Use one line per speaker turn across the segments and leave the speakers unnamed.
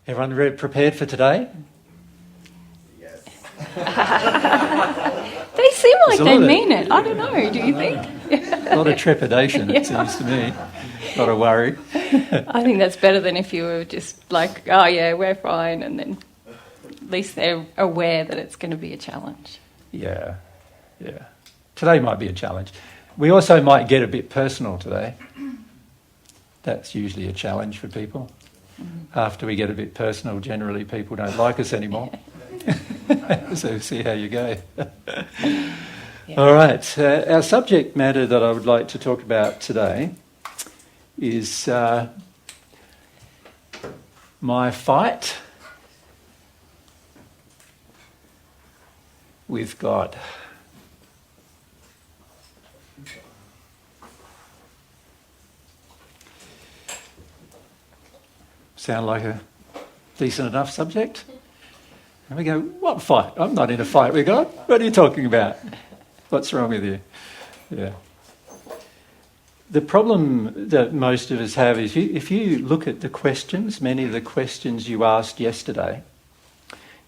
Everyone prepared for today?
Yes.
They seem like they mean it. I don't know. Do you think?
A lot of trepidation, it seems to me. A lot of worry.
I think that's better than if you were just like, oh yeah, we're fine, and then at least they're aware that it's going to be a challenge.
Yeah. Today might be a challenge. We also might get a bit personal today. That's usually a challenge for people. After we get a bit personal, generally people don't like us anymore. So see how you go. All right. Our subject matter that I would like to talk about today is my fight with God. Sound like a decent enough subject? And we go, what fight? I'm not in a fight with God. What are you talking about? What's wrong with you? Yeah. The problem that most of us have is if you look at the questions, many of the questions you asked yesterday,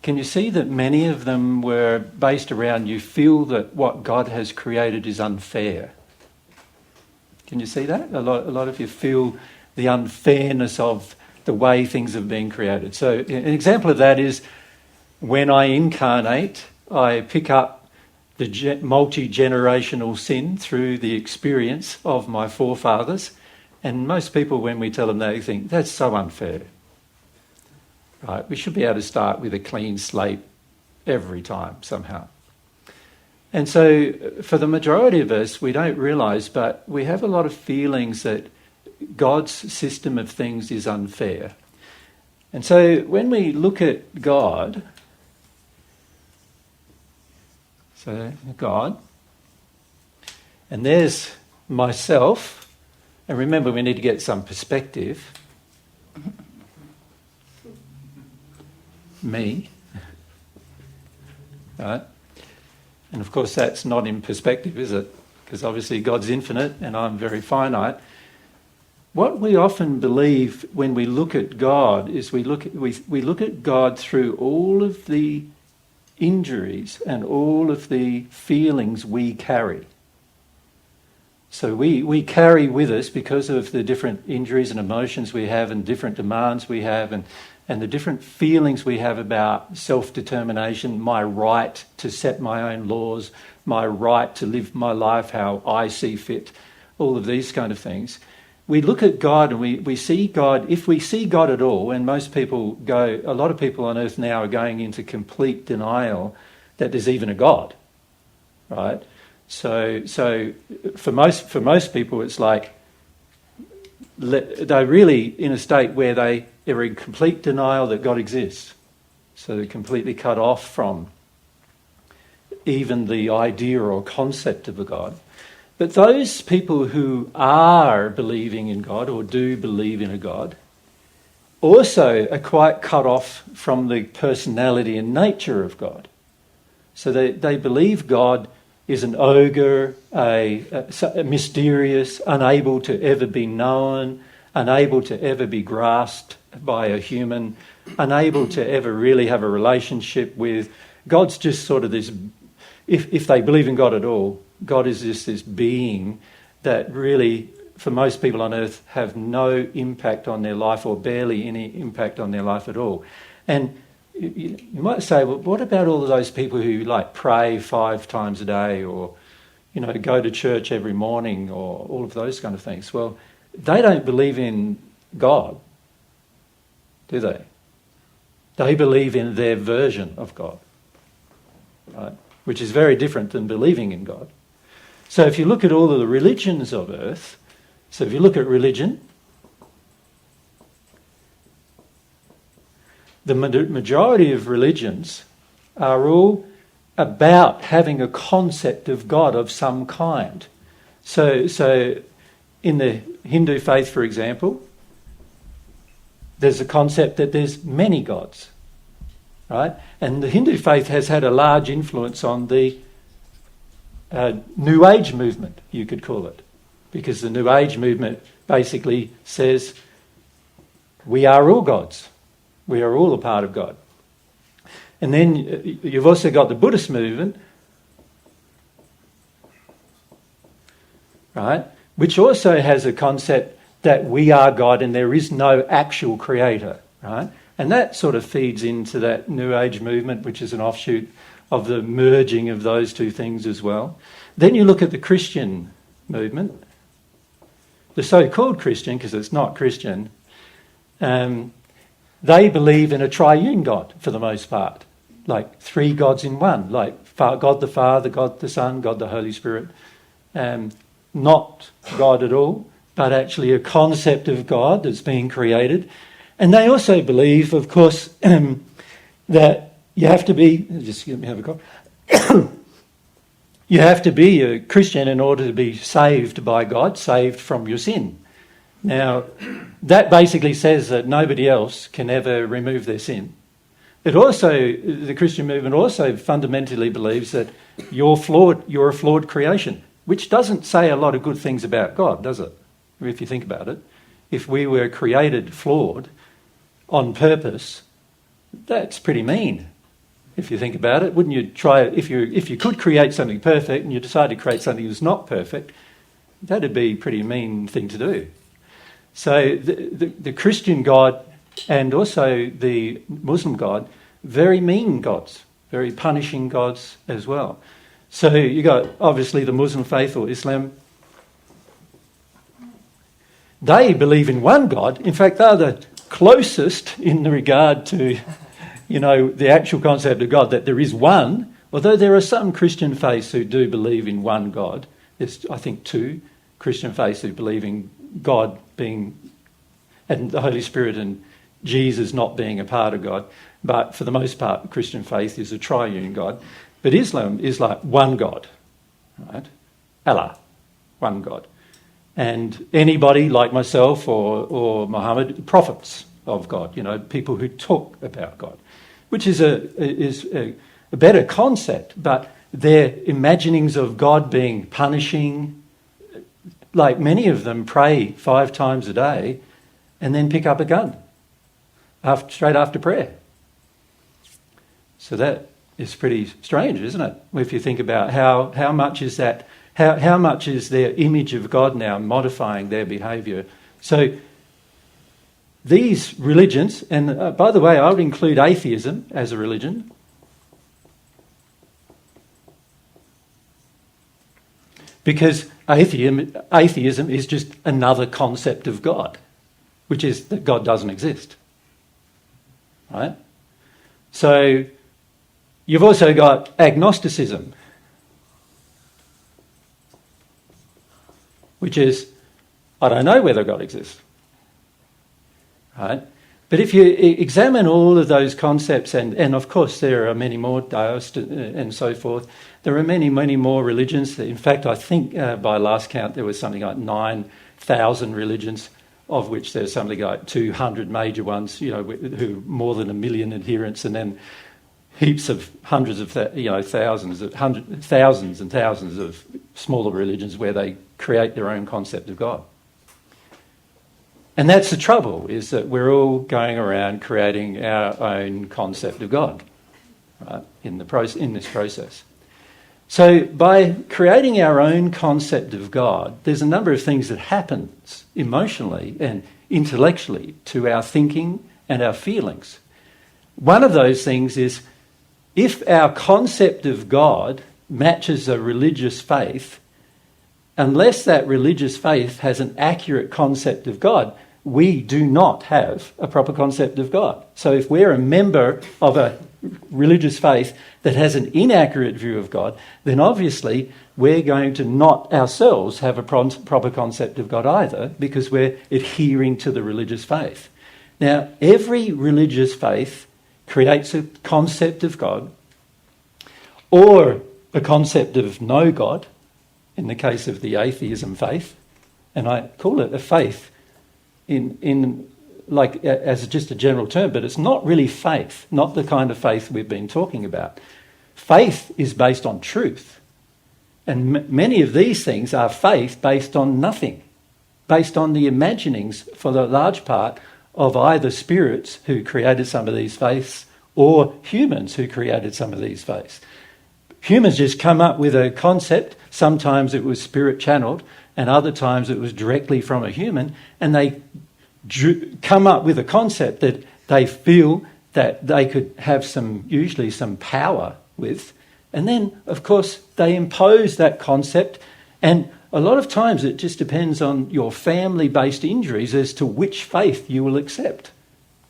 can you see that many of them were based around you feel that what God has created is unfair? Can you see that? A lot of you feel the unfairness of the way things have been created. So an example of that is when I incarnate, I pick up the multi-generational sin through the experience of my forefathers. And most people, when we tell them that, they think, that's so unfair. Right? We should be able to start with a clean slate every time, somehow. And so for the majority of us, we don't realise, but we have a lot of feelings that God's system of things is unfair. And so when we look at God, and there's myself, and remember we need to get some perspective. Me. Right? And of course that's not in perspective, is it? Because obviously God's infinite and I'm very finite. What we often believe when we look at God is we look at God through all of the injuries and all of the feelings we carry. So we carry with us, because of the different injuries and emotions we have and different demands we have and the different feelings we have about self-determination, my right to set my own laws, my right to live my life how I see fit, all of these kind of things. We look at God and we see God, if we see God at all, and most people a lot of people on earth now are going into complete denial that there's even a God, right? So for most people it's like they're really in a state where they are in complete denial that God exists. So they're completely cut off from even the idea or concept of a God. But those people who are believing in God or do believe in a God also are quite cut off from the personality and nature of God. So they believe God is an ogre, a mysterious, unable to ever be known, unable to ever be grasped by a human, unable to ever really have a relationship with. God's just sort of this, if they believe in God at all, God is just this being that really, for most people on earth, have no impact on their life or barely any impact on their life at all. And you might say, well, what about all of those people who pray 5 times a day or, go to church every morning or all of those kind of things? Well, they don't believe in God, do they? They believe in their version of God, right? Which is very different than believing in God. So if you look at all of the religions of earth, so if you look at religion, the majority of religions are all about having a concept of God of some kind. So in the Hindu faith, for example, there's a concept that there's many gods, right? And the Hindu faith has had a large influence on the New Age movement, you could call it, because the New Age movement basically says we are all gods. We are all a part of God. And then you've also got the Buddhist movement, right, which also has a concept that we are God and there is no actual creator, right? And that sort of feeds into that New Age movement, which is an offshoot of the merging of those two things as well. Then you look at the Christian movement, the so-called Christian, because it's not Christian, they believe in a triune God for the most part, like three gods in one, like God the Father, God the Son, God the Holy Spirit. Not God at all, but actually a concept of God that's being created. And they also believe, of course, that you have to be, just let me have a cough. You have to be a Christian in order to be saved by God, saved from your sin. Now, that basically says that nobody else can ever remove their sin. It also, the Christian movement also fundamentally believes that you're a flawed creation, which doesn't say a lot of good things about God, does it? If you think about it. If we were created flawed on purpose, that's pretty mean. If you think about it, wouldn't you try, if you could create something perfect and you decide to create something that's not perfect, that'd be a pretty mean thing to do. So the Christian God and also the Muslim God, very mean gods, very punishing gods as well. So you got obviously the Muslim faith or Islam. They believe in one God. In fact, they're the closest in regard to, the actual concept of God, that there is one. Although there are some Christian faiths who do believe in one God. There's, I think, two Christian faiths who believe in God being, and the Holy Spirit and Jesus not being a part of God. But for the most part, Christian faith is a triune God. But Islam is like one God, right? Allah, one God. And anybody like myself or Muhammad, prophets of God, people who talk about God, which is a better concept, but their imaginings of God being punishing, like many of them pray 5 times a day and then pick up a gun straight after prayer. So that is pretty strange, isn't it? If you think about how much is that, how much is their image of God now modifying their behaviour. So these religions, and by the way, I would include atheism as a religion. Because atheism is just another concept of God, which is that God doesn't exist. Right? So you've also got agnosticism, which is, I don't know whether God exists. Right? But if you examine all of those concepts, and of course there are many more, Taoist and so forth, there are many, many more religions. In fact, I think by last count there was something like 9,000 religions, of which there's something like 200 major ones, who more than 1 million adherents, and then heaps of hundreds of thousands and thousands of smaller religions where they create their own concept of God. And that's the trouble, is that we're all going around creating our own concept of God, right, in this process. So by creating our own concept of God, there's a number of things that happens emotionally and intellectually to our thinking and our feelings. One of those things is, if our concept of God matches a religious faith, unless that religious faith has an accurate concept of God, we do not have a proper concept of God. So if we're a member of a religious faith that has an inaccurate view of God, then obviously we're going to not ourselves have a proper concept of God either, because we're adhering to the religious faith. Now, every religious faith creates a concept of God, or a concept of no God, in the case of the atheism faith, and I call it a faith in like as just a general term, but it's not really faith, not the kind of faith we've been talking about. Faith is based on truth, and many of these things are faith based on nothing, based on the imaginings, for the large part, of either spirits who created some of these faiths or humans who created some of these faiths. Humans just come up with a concept. Sometimes it was spirit channeled, and other times it was directly from a human, and they come up with a concept that they feel that they could have usually some power with. And then, of course, they impose that concept, and a lot of times it just depends on your family-based injuries as to which faith you will accept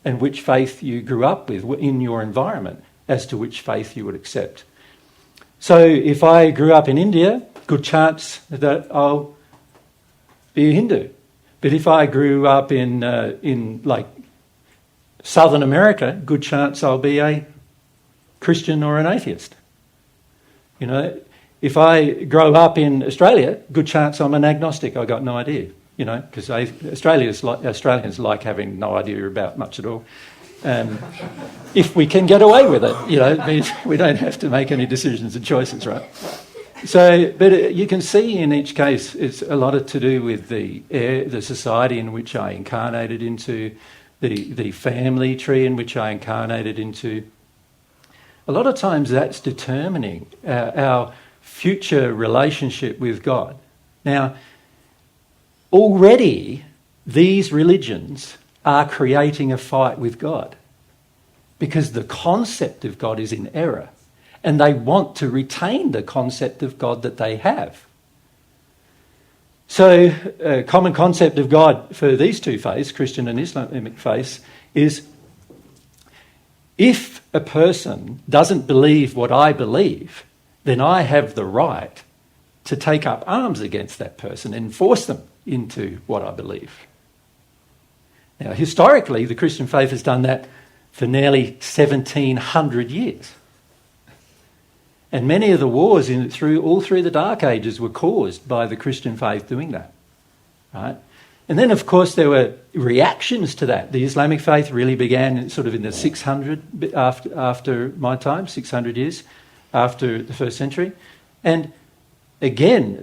and which faith you grew up with in your environment as to which faith you would accept. So if I grew up in India, good chance that I'll be a Hindu. But if I grew up in like Southern America, good chance I'll be a Christian or an atheist. You know, if I grow up in Australia, good chance I'm an agnostic. I got no idea, you know, because Australians like having no idea about much at all. If we can get away with it, you know, it means we don't have to make any decisions and choices, right? So, but you can see in each case, it's a lot to do with the society in which I incarnated into, the family tree in which I incarnated into. A lot of times that's determining our future relationship with God. Now, already these religions are creating a fight with God because the concept of God is in error, and they want to retain the concept of God that they have. So a common concept of God for these two faiths, Christian and Islamic faiths, is if a person doesn't believe what I believe, then I have the right to take up arms against that person and force them into what I believe. Now, historically, the Christian faith has done that for nearly 1,700 years. And many of the wars all through the Dark Ages were caused by the Christian faith doing that, right? And then, of course, there were reactions to that. The Islamic faith really began sort of in the 600, after my time, 600 years after the first century. And again,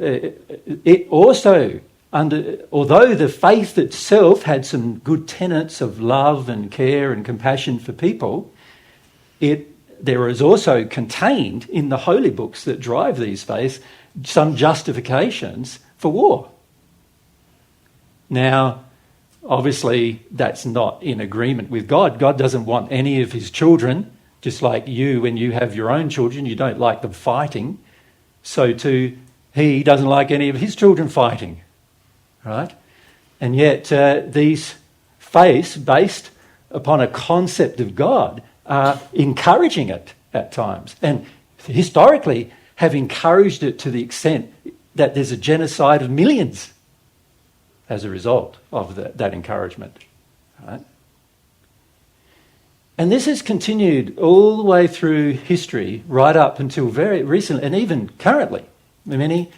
it also, although the faith itself had some good tenets of love and care and compassion for people, there is also contained in the holy books that drive these faiths some justifications for war. Now, obviously, that's not in agreement with God. God doesn't want any of his children, just like you, when you have your own children, you don't like them fighting. So too, he doesn't like any of his children fighting, right? And yet these faiths, based upon a concept of God, are encouraging it at times, and historically have encouraged it to the extent that there's a genocide of millions as a result of that encouragement. Right? And this has continued all the way through history, right up until very recently, and even currently. Many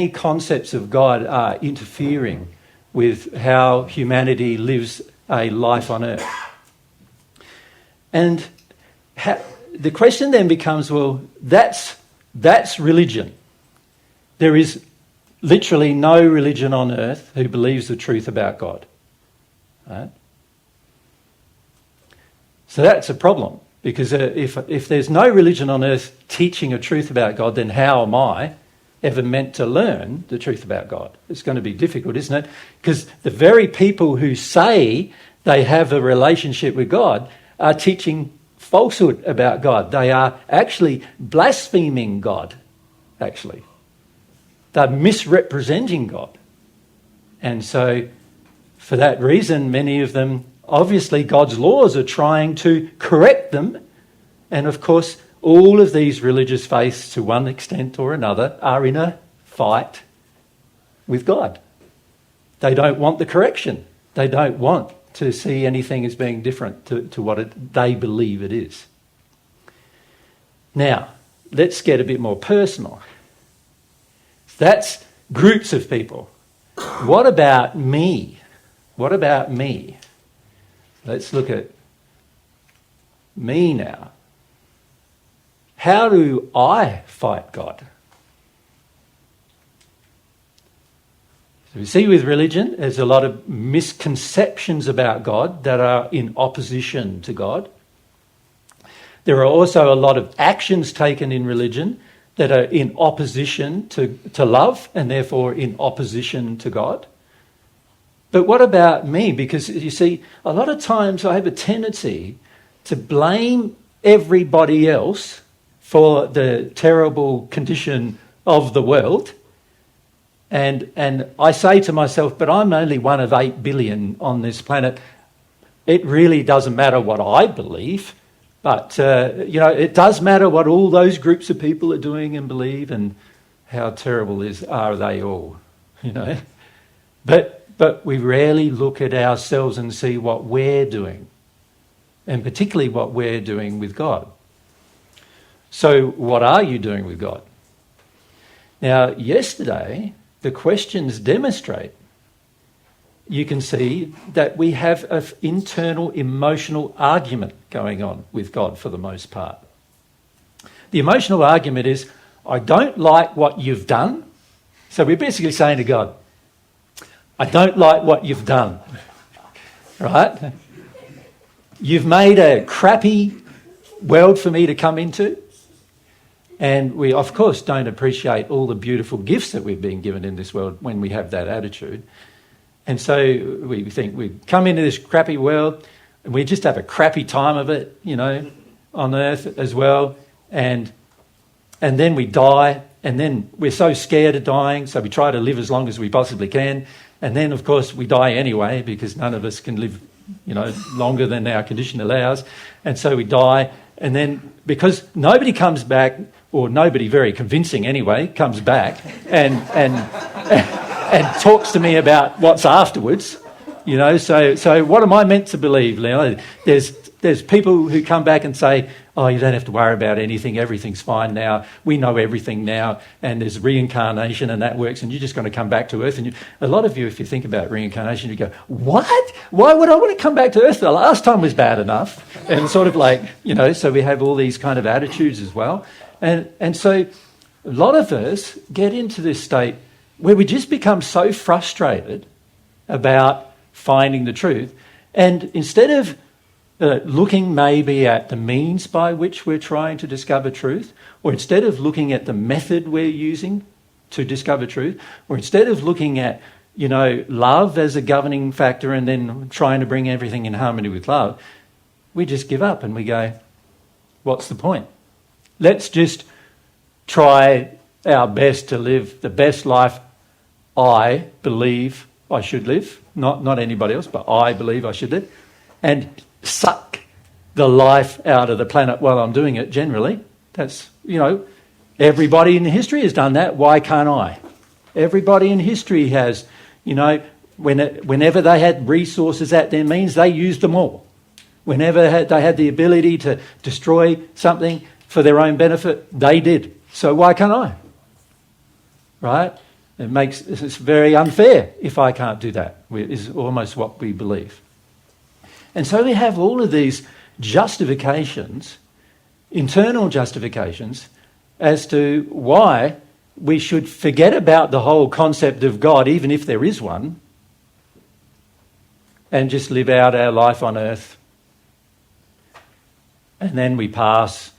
concepts of God are interfering with how humanity lives a life on earth. And the question then becomes, well, that's religion. There is literally no religion on earth who believes the truth about God. Right? So that's a problem, because if there's no religion on earth teaching a truth about God, then how am I ever meant to learn the truth about God? It's going to be difficult, isn't it? Because the very people who say they have a relationship with God are teaching falsehood about God. They are actually blaspheming God, actually. They're misrepresenting God. And so for that reason, many of them, obviously God's laws are trying to correct them. And of course, all of these religious faiths, to one extent or another, are in a fight with God. They don't want the correction. They don't want to see anything as being different to what they believe it is. Now, let's get a bit more personal. That's groups of people. What about me? What about me? Let's look at me now. How do I fight God? So we see with religion, there's a lot of misconceptions about God that are in opposition to God. There are also a lot of actions taken in religion that are in opposition to love and therefore in opposition to God. But what about me? Because you see, a lot of times I have a tendency to blame everybody else for the terrible condition of the world. And I say to myself, but I'm only one of 8 billion on this planet. It really doesn't matter what I believe. But, it does matter what all those groups of people are doing and believe, and how terrible are they all, But we rarely look at ourselves and see what we're doing, and particularly what we're doing with God. So what are you doing with God? Now, yesterday, the questions demonstrate, you can see that we have an internal emotional argument going on with God for the most part. The emotional argument is, I don't like what you've done. So we're basically saying to God, I don't like what you've done, right? You've made a crappy world for me to come into. And we, of course, don't appreciate all the beautiful gifts that we've been given in this world when we have that attitude. And so we think we come into this crappy world and we just have a crappy time of it, on earth as well. And then we die, and then we're so scared of dying, so we try to live as long as we possibly can. And then, of course, we die anyway because none of us can live, longer than our condition allows. And so we die. And then because nobody comes back, or nobody very convincing anyway, comes back and talks to me about what's afterwards, So what am I meant to believe, Leon? There's people who come back and say, oh, you don't have to worry about anything, everything's fine now, we know everything now, and there's reincarnation and that works, and you're just going to come back to Earth. And a lot of you, if you think about reincarnation, you go, what? Why would I want to come back to Earth? The last time was bad enough. And sort of like, so we have all these kind of attitudes as well. And so a lot of us get into this state where we just become so frustrated about finding the truth. And instead of looking maybe at the means by which we're trying to discover truth, or instead of looking at the method we're using to discover truth, or instead of looking at, love as a governing factor and then trying to bring everything in harmony with love, we just give up and we go, what's the point? Let's just try our best to live the best life I believe I should live, not anybody else, but I believe I should live, and suck the life out of the planet while I'm doing it generally. That's, everybody in history has done that. Why can't I? Everybody in history has, whenever they had resources at their means, they used them all. Whenever they had the ability to destroy something for their own benefit, they did. So why can't I? Right? It's very unfair if I can't do that, is almost what we believe. And so we have all of these justifications, internal justifications, as to why we should forget about the whole concept of God, even if there is one, and just live out our life on earth. And then we pass.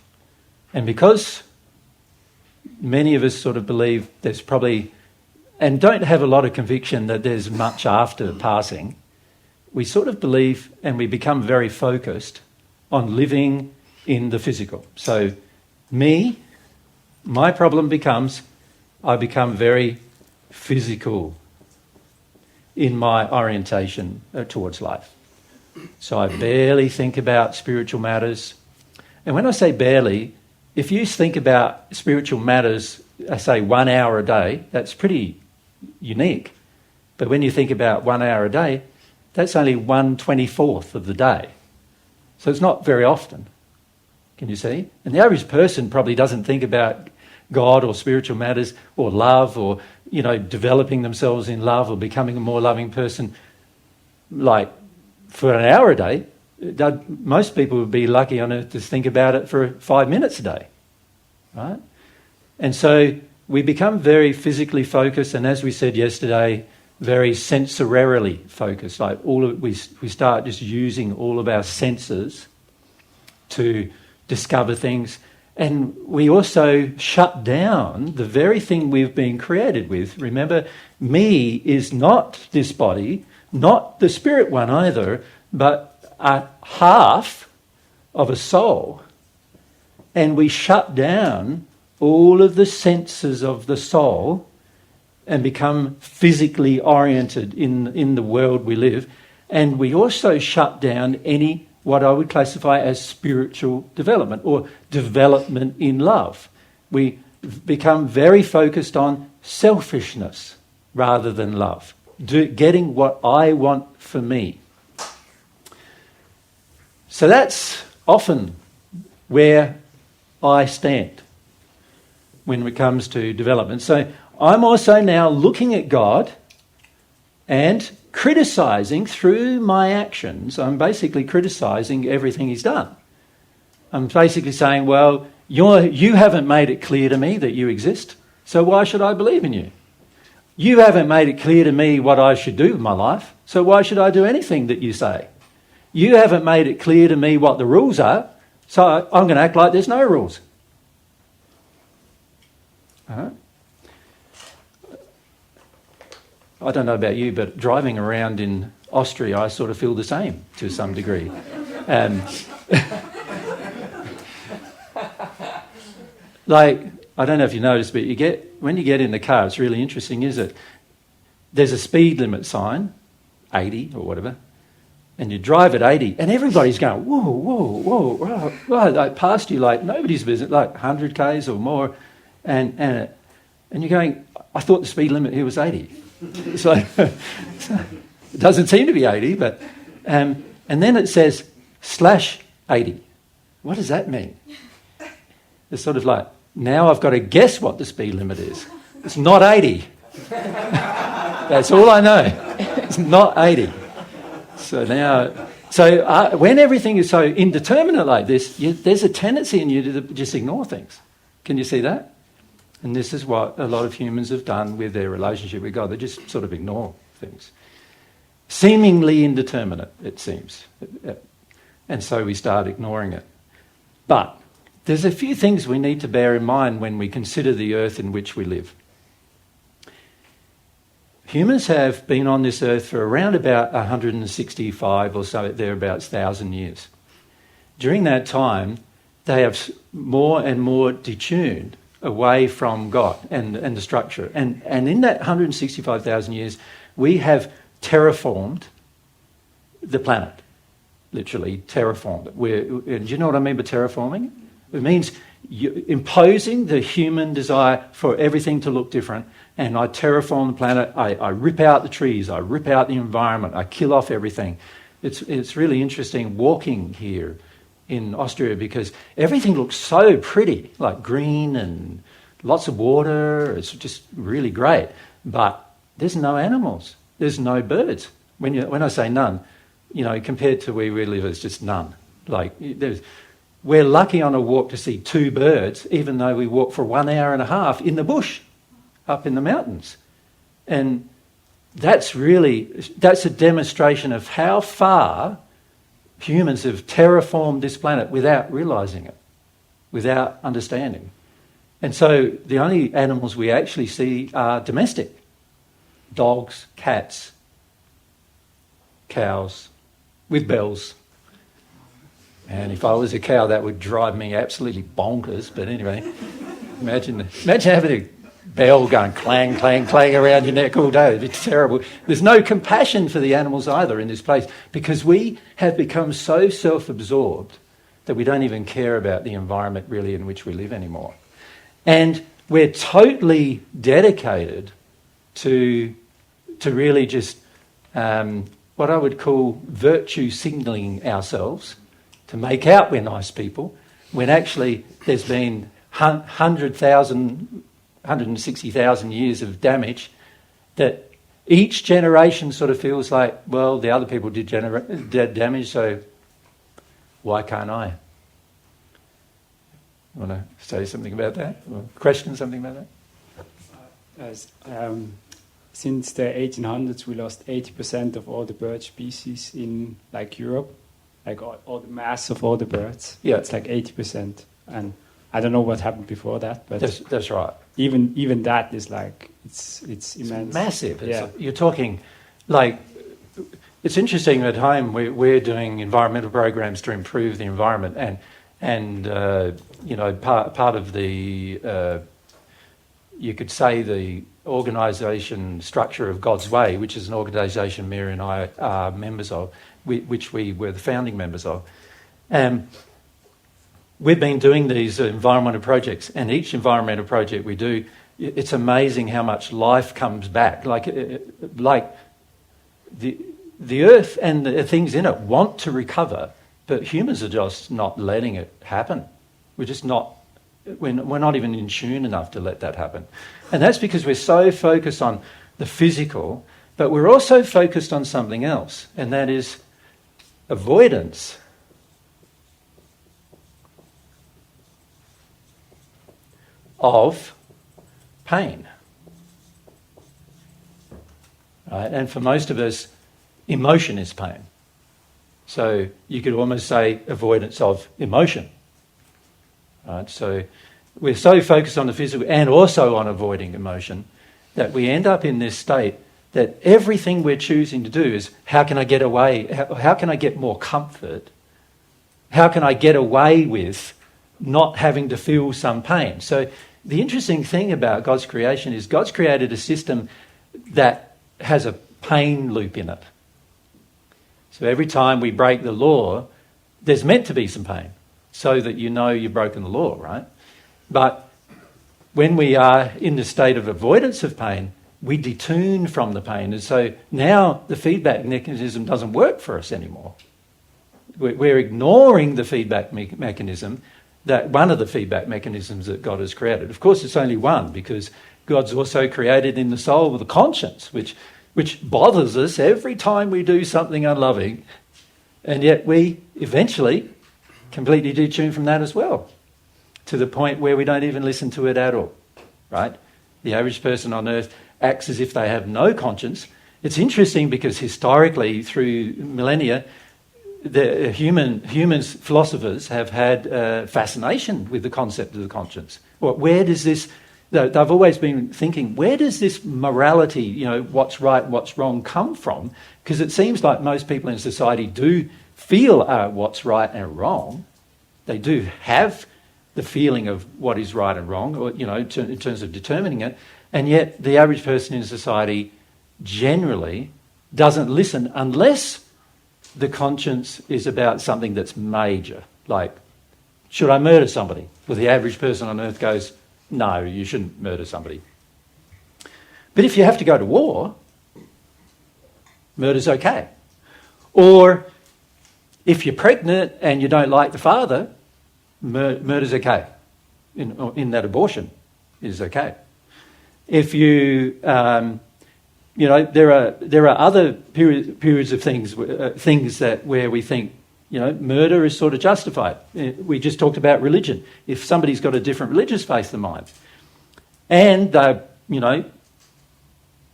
And because many of us sort of believe there's probably, and don't have a lot of conviction that there's much after passing, we sort of believe and we become very focused on living in the physical. So my problem becomes I become very physical in my orientation towards life. So I barely think about spiritual matters. And when I say barely, if you think about spiritual matters, I say 1 hour a day, that's pretty unique. But when you think about 1 hour a day, that's only 1/24th of the day. So it's not very often. Can you see? And the average person probably doesn't think about God or spiritual matters or love or, developing themselves in love or becoming a more loving person like for an hour a day. Most people would be lucky on earth to think about it for 5 minutes a day, right? And so we become very physically focused, and as we said yesterday, very sensorially focused. Like we start just using all of our senses to discover things. And we also shut down the very thing we've been created with. Remember, me is not this body, not the spirit one either, but a half of a soul. And we shut down all of the senses of the soul and become physically oriented in the world we live. And we also shut down any what I would classify as spiritual development or development in love. We become very focused on selfishness rather than love, getting what I want for me. So that's often where I stand when it comes to development. So I'm also now looking at God and criticising through my actions. I'm basically criticising everything he's done. I'm basically saying, well, you haven't made it clear to me that you exist, so why should I believe in you? You haven't made it clear to me what I should do with my life, so why should I do anything that you say? You haven't made it clear to me what the rules are, so I'm going to act like there's no rules. I don't know about you, but driving around in Austria, I sort of feel the same to some degree. Like, I don't know if you noticed, but when you get in the car, it's really interesting, is it? There's a speed limit sign, 80 or whatever, and you drive at 80, and everybody's going, whoa, whoa, whoa, whoa, like past you like nobody's business, like 100 k's or more, and you're going, I thought the speed limit here was 80. So it doesn't seem to be 80, but and then it says /80. What does that mean? It's sort of like, now I've got to guess what the speed limit is. It's not 80. That's all I know. It's not 80. So now, when everything is so indeterminate like this, there's a tendency in you to just ignore things. Can you see that? And this is what a lot of humans have done with their relationship with God. They just sort of ignore things. Seemingly indeterminate, it seems. And so we start ignoring it. But there's a few things we need to bear in mind when we consider the earth in which we live. Humans have been on this earth for around about 165 or so, thereabouts, 1,000 years. During that time, they have more and more detuned away from God and the structure. And in that 165,000 years, we have terraformed the planet. Literally terraformed it. And do you know what I mean by terraforming? It means imposing the human desire for everything to look different. And I terraform the planet, I rip out the trees, I rip out the environment, I kill off everything. It's really interesting walking here in Austria because everything looks so pretty, like green and lots of water. It's just really great. But there's no animals. There's no birds. When I say none, compared to where we live, it's just none. We're lucky on a walk to see 2 birds, even though we walk for 1 hour and a half in the bush, up in the mountains. And that's a demonstration of how far humans have terraformed this planet without realising it, without understanding. And so the only animals we actually see are domestic. Dogs, cats, cows, with bells. And if I was a cow, that would drive me absolutely bonkers. But anyway, imagine having a bell going clang, clang, clang around your neck all day. It's terrible. There's no compassion for the animals either in this place because we have become so self-absorbed that we don't even care about the environment really in which we live anymore. And we're totally dedicated to really just what I would call virtue signalling ourselves to make out we're nice people, when actually there's been 160,000 years of damage that each generation sort of feels like, well, the other people did damage, so why can't I? You want to say something about that? Or question something about that?
since the 1800s, we lost 80% of all the bird species in like Europe, like all the mass of all the birds.
Yeah.
It's like 80%, and I don't know what happened before that, but
That's right.
even that is like it's immense.
It's massive.
Yeah.
You're talking like, it's interesting at home we're doing environmental programs to improve the environment, and part of the you could say the organisation structure of God's Way, which is an organisation Mary and I are members of, which we were the founding members of. We've been doing these environmental projects, and each environmental project we do, it's amazing how much life comes back. Like the earth and the things in it want to recover, but humans are just not letting it happen. We're not even in tune enough to let that happen. And that's because we're so focused on the physical, but we're also focused on something else, and that is avoidance. Of pain. Right? And for most of us, emotion is pain. So you could almost say avoidance of emotion. Right? So we're so focused on the physical and also on avoiding emotion that we end up in this state that everything we're choosing to do is, how can I get away? How can I get more comfort? How can I get away with not having to feel some pain? So the interesting thing about God's creation is God's created a system that has a pain loop in it. So every time we break the law, there's meant to be some pain so that you know you've broken the law, right? But when we are in the state of avoidance of pain, we detune from the pain. And so now the feedback mechanism doesn't work for us anymore. We're ignoring the feedback mechanism, that one of the feedback mechanisms that God has created. Of course, it's only one, because God's also created in the soul with a conscience, which bothers us every time we do something unloving, and yet we eventually completely detune from that as well, to the point where we don't even listen to it at all, right? The average person on earth acts as if they have no conscience. It's interesting because historically, through millennia, the humans, philosophers, have had fascination with the concept of the conscience. Where does this... They've always been thinking, where does this morality, what's right, what's wrong, come from? Because it seems like most people in society do feel what's right and wrong. They do have the feeling of what is right and wrong, or, in terms of determining it. And yet the average person in society generally doesn't listen unless the conscience is about something that's major. Like, should I murder somebody? Well, the average person on earth goes, no, you shouldn't murder somebody. But if you have to go to war, murder's okay. Or if you're pregnant and you don't like the father, murder's okay. In that abortion is okay. If you, there are other periods of things that where we think, murder is sort of justified. We just talked about religion. If somebody's got a different religious faith than mine, and they're,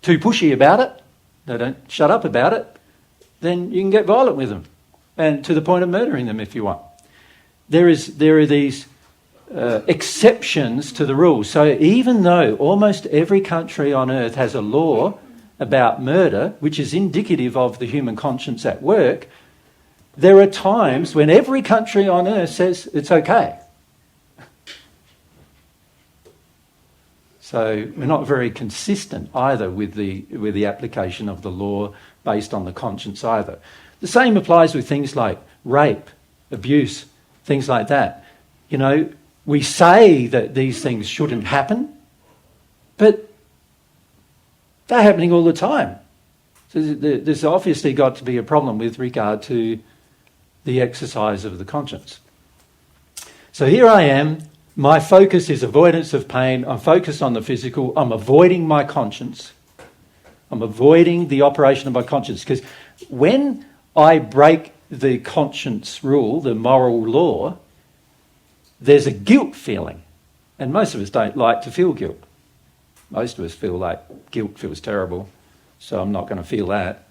too pushy about it, they don't shut up about it, then you can get violent with them, and to the point of murdering them if you want. There are these exceptions to the rules. So even though almost every country on earth has a law about murder, which is indicative of the human conscience at work, there are times when every country on earth says it's okay. So we're not very consistent either with the application of the law based on the conscience either. The same applies with things like rape, abuse, things like that. We say that these things shouldn't happen, but they're happening all the time. So there's obviously got to be a problem with regard to the exercise of the conscience. So here I am. My focus is avoidance of pain. I'm focused on the physical. I'm avoiding my conscience. I'm avoiding the operation of my conscience. Because when I break the conscience rule, the moral law, there's a guilt feeling. And most of us don't like to feel guilt. Most of us feel like guilt feels terrible, so I'm not going to feel that.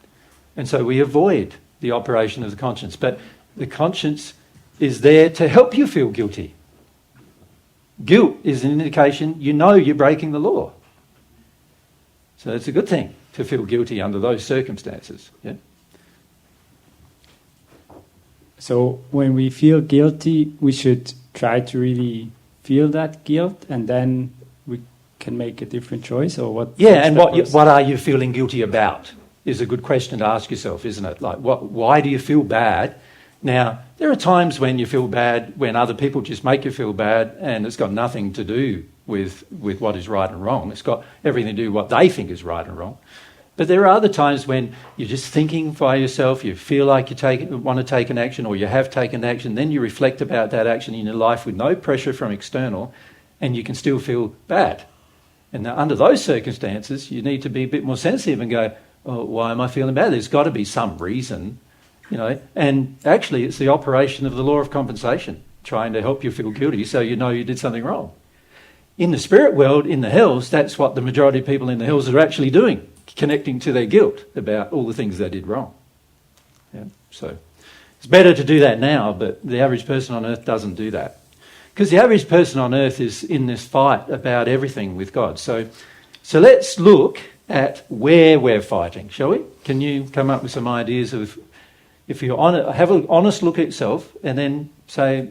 And so we avoid the operation of the conscience. But the conscience is there to help you feel guilty. Guilt is an indication you know you're breaking the law. So it's a good thing to feel guilty under those circumstances. Yeah?
So when we feel guilty, we should try to really feel that guilt, and then we can make a different choice, or what?
Yeah, and what are you feeling guilty about is a good question to ask yourself, isn't it? Like, why do you feel bad? Now, there are times when you feel bad when other people just make you feel bad, and it's got nothing to do with what is right and wrong. It's got everything to do with what they think is right and wrong. But there are other times when you're just thinking by yourself, you feel like you want to take an action, or you have taken action, then you reflect about that action in your life with no pressure from external, and you can still feel bad. And now, under those circumstances, you need to be a bit more sensitive and go, oh, why am I feeling bad? There's got to be some reason, you know. And actually, it's the operation of the law of compensation, trying to help you feel guilty so you know you did something wrong. In the spirit world, in the hells, that's what the majority of people in the hells are actually doing, connecting to their guilt about all the things they did wrong. Yeah? So it's better to do that now, but the average person on earth doesn't do that. Because the average person on earth is in this fight about everything with God. So let's look at where we're fighting, shall we? Can you come up with some ideas of, if you have an honest look at yourself and then say,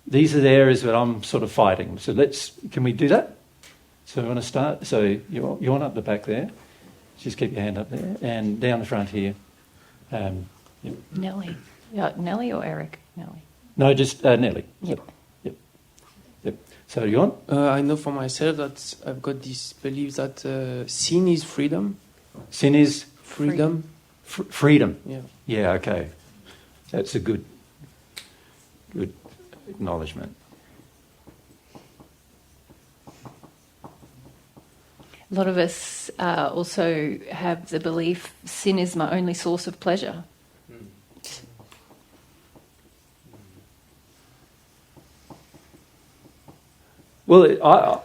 these are the areas that I'm sort of fighting. So can we do that? So we want to start. So you want up the back there. Just keep your hand up there. And down the front here. Yep.
Nellie. Yeah, Nellie or Eric? Nellie.
No, just Nelly.
Yep.
Yep. So you want?
I know for myself that I've got this belief that sin is freedom.
Sin is?
Freedom.
Freedom.
Yeah.
Yeah, okay. That's a good acknowledgement.
A lot of us also have the belief sin is my only source of pleasure.
Well,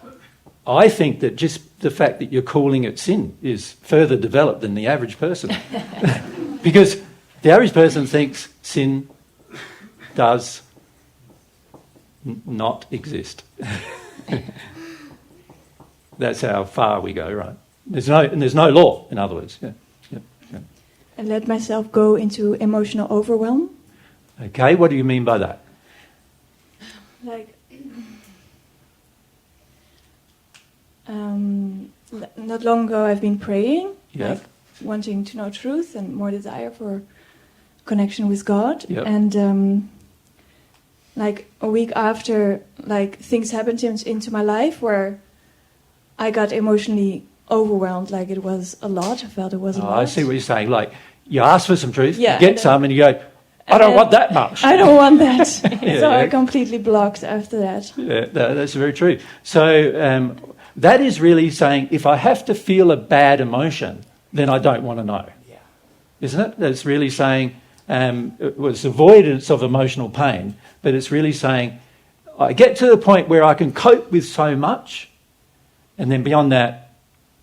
I think that just the fact that you're calling it sin is further developed than the average person. Because the average person thinks sin does not exist. That's how far we go, right? There's no law, in other words. Yeah.
I let myself go into emotional overwhelm.
Okay, what do you mean by that?
Like, not long ago I've been praying, like wanting to know truth and more desire for connection with God.
Yep.
And like a week after, like things happened into my life where I got emotionally overwhelmed. Like it was a lot. I felt it was a lot.
I see what you're saying. Like you ask for some truth,
Yeah,
you get some, and you go, I don't want that much.
I don't want that. So I completely blocked after that.
Yeah, that's very true. So that is really saying, if I have to feel a bad emotion, then I don't want to know. Yeah. Isn't it? That's really saying, it's avoidance of emotional pain, but it's really saying, I get to the point where I can cope with so much, and then beyond that,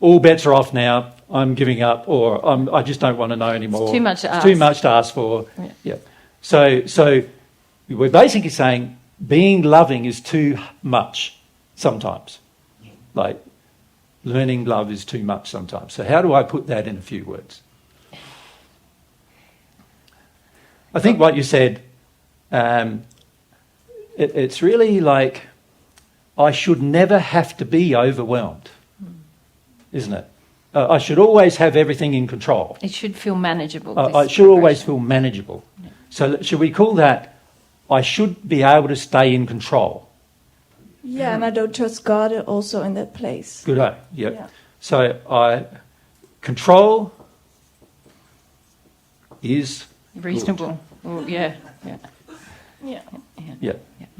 all bets are off now, I'm giving up, or I just don't want to know anymore.
It's too much to ask.
Too much to ask for. Yeah. So we're basically saying being loving is too much sometimes. Like learning love is too much sometimes. So how do I put that in a few words? I think what you said, it's really like I should never have to be overwhelmed, isn't it? I should always have everything in control.
It should feel manageable.
I should always feel manageable. Yeah. So should we call that I should be able to stay in control?
Yeah, and I don't trust God also in that place.
Good, yep. Yeah. So control is
reasonable. Well, yeah.
Yeah.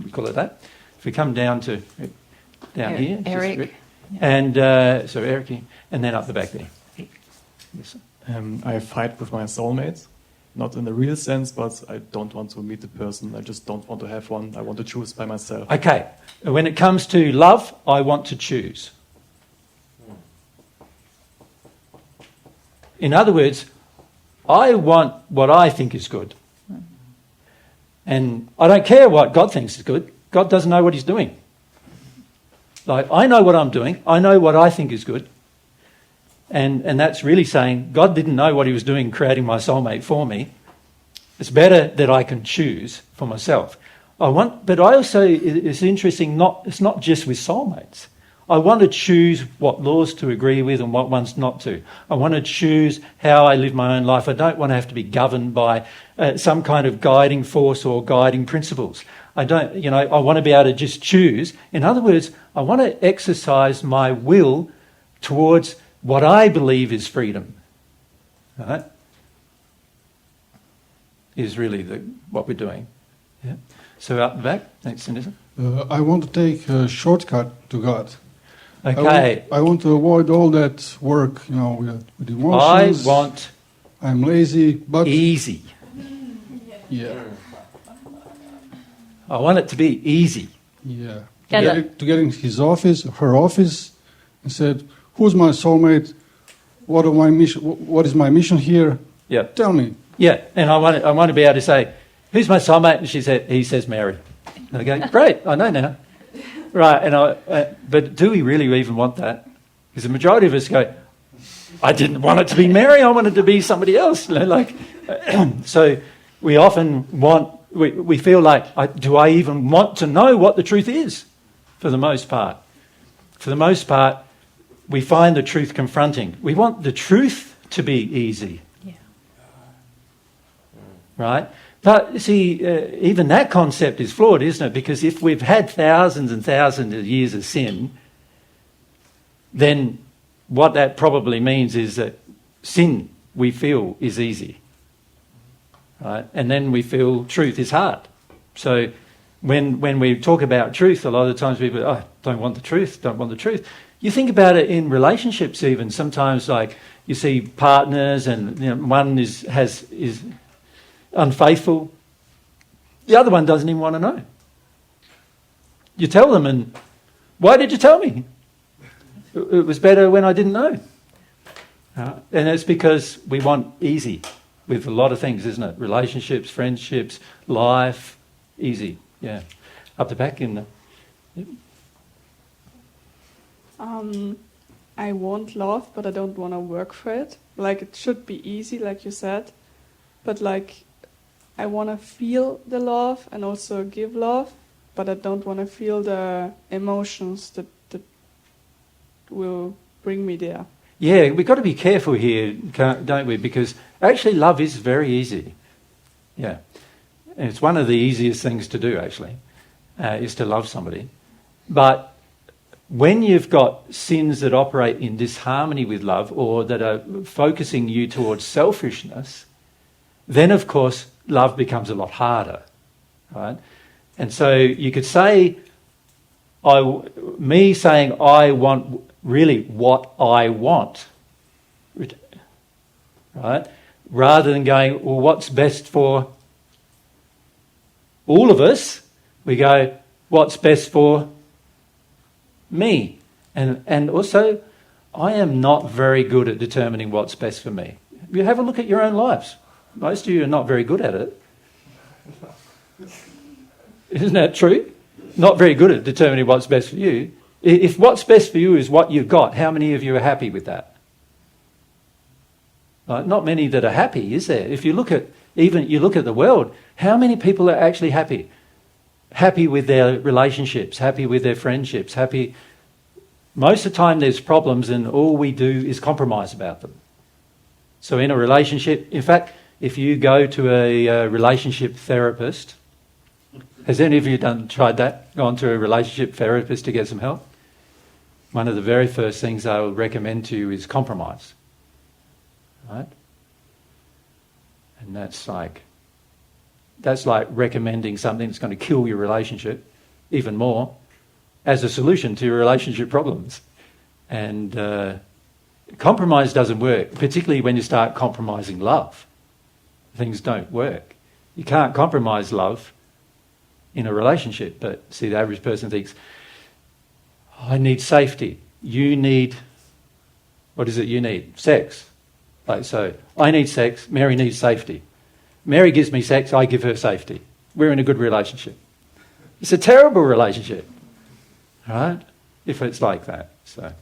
We call it that. If we come down to here,
Eric.
And so Eric, and then up the back there. Yes.
I fight with my soulmate, not in the real sense, but I don't want to meet the person. I just don't want to have one. I want to choose by myself.
Okay. When it comes to love, I want to choose. In other words, I want what I think is good. And I don't care what God thinks is good. God doesn't know what he's doing. Like, I know what I'm doing. I know what I think is good. And that's really saying God didn't know what he was doing creating my soulmate for me. It's better that I can choose for myself. But I also, it's interesting, it's not just with soulmates. I want to choose what laws to agree with and what ones not to. I want to choose how I live my own life. I don't want to have to be governed by some kind of guiding force or guiding principles. I want to be able to just choose. In other words, I want to exercise my will towards what I believe is freedom. Right? Is really what we're doing. Yeah. So out the back, next citizen.
I want to take a shortcut to God.
Okay.
I want to avoid all that work, with emotions. I'm lazy, but
easy.
Yeah.
I want it to be easy.
Yeah. To get in his office, her office, and said, "Who's my soulmate? What is my mission here?
Yeah.
Tell me."
Yeah, and I want to be able to say, "Who's my soulmate?" And he says Mary. And I go, "Great, I know now." Right, but do we really even want that? Because the majority of us go, "I didn't want it to be Mary. I wanted it to be somebody else." So we often we feel like, do I even want to know what the truth is? For the most part, we find the truth confronting. We want the truth to be easy. Right? But see, even that concept is flawed, isn't it? Because if we've had thousands and thousands of years of sin, then what that probably means is that sin, we feel, is easy. Right? And then we feel truth is hard. So when we talk about truth, a lot of the times people don't want the truth. You think about it in relationships even. Sometimes like you see partners and one is unfaithful, the other one doesn't even want to know. You tell them, and why did you tell me? It was better when I didn't know. And it's because we want easy with a lot of things, isn't it? Relationships, friendships, life, easy. Yeah. Up the back in the... Yep.
I want love, but I don't want to work for it. Like, it should be easy, like you said. But like, I want to feel the love and also give love, but I don't want to feel the emotions that will bring me there.
Yeah, we've got to be careful here, don't we? Because actually love is very easy. Yeah. And it's one of the easiest things to do, actually, is to love somebody. But when you've got sins that operate in disharmony with love or that are focusing you towards selfishness, then, of course, love becomes a lot harder, right? And so you could say, me saying I want really what I want, right? Rather than going, well, what's best for all of us? We go, what's best for me? And also, I am not very good at determining what's best for me. You have a look at your own lives. Most of you are not very good at it. Isn't that true? Not very good at determining what's best for you. If what's best for you is what you've got, how many of you are happy with that? Not many that are happy, is there? If you look at the world, how many people are actually happy? Happy with their relationships, happy with their friendships, happy. Most of the time there's problems and all we do is compromise about them. So in a relationship, in fact, if you go to a relationship therapist, has any of you tried that? Gone to a relationship therapist to get some help? One of the very first things they'll recommend to you is compromise. Right? And that's like recommending something that's going to kill your relationship even more as a solution to your relationship problems. And compromise doesn't work, particularly when you start compromising love. Things don't work. You can't compromise love in a relationship, but see, the average person thinks, I need safety. You need, what is it you need? Sex. Like, so I need sex, Mary needs safety. Mary gives me sex, I give her safety. We're in a good relationship. It's a terrible relationship, right? If it's like that. So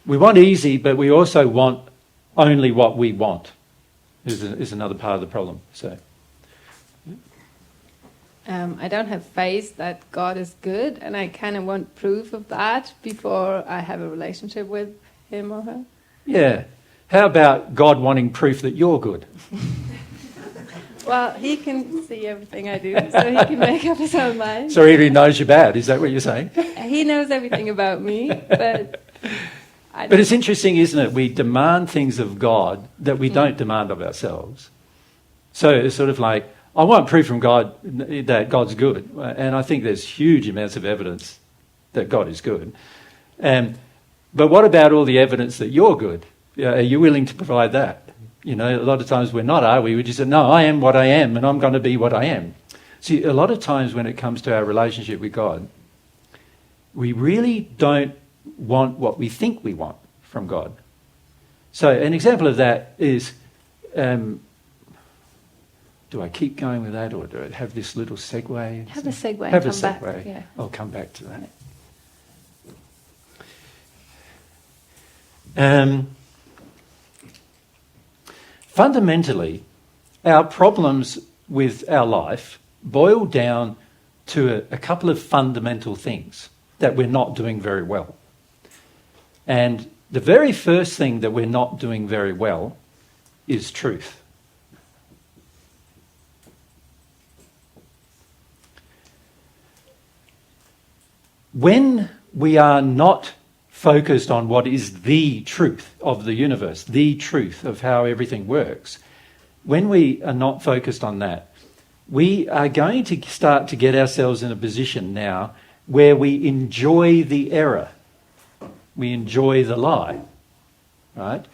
we want easy, but we also want only what we want. Is another part of the problem. So
I don't have faith that God is good, and I kind of want proof of that before I have a relationship with him or her.
yeah, how about God wanting proof that you're good?
Well, he can see everything I do, so he can make up his own mind.
So he already knows you're bad. Is that what you're saying?
He knows everything about me, but
But it's interesting, isn't it? We demand things of God that we don't demand of ourselves. So it's sort of like, I want proof from God that God's good. And I think there's huge amounts of evidence that God is good. But what about all the evidence that you're good? Are you willing to provide that? You know, a lot of times we're not, are we? We just say, no, I am what I am and I'm going to be what I am. See, a lot of times when it comes to our relationship with God, we really don't want what we think we want from God. So an example of that is, do I keep going with that, or do I have this little segue?
Have a segue.
Have a
come back.
segue.
Yeah.
I'll come back to that. Fundamentally, our problems with our life boil down to a couple of fundamental things that we're not doing very well. And the very first thing that we're not doing very well is truth. When we are not focused on what is the truth of the universe, the truth of how everything works, when we are not focused on that, we are going to start to get ourselves in a position now where we enjoy the error. We enjoy the lie, right?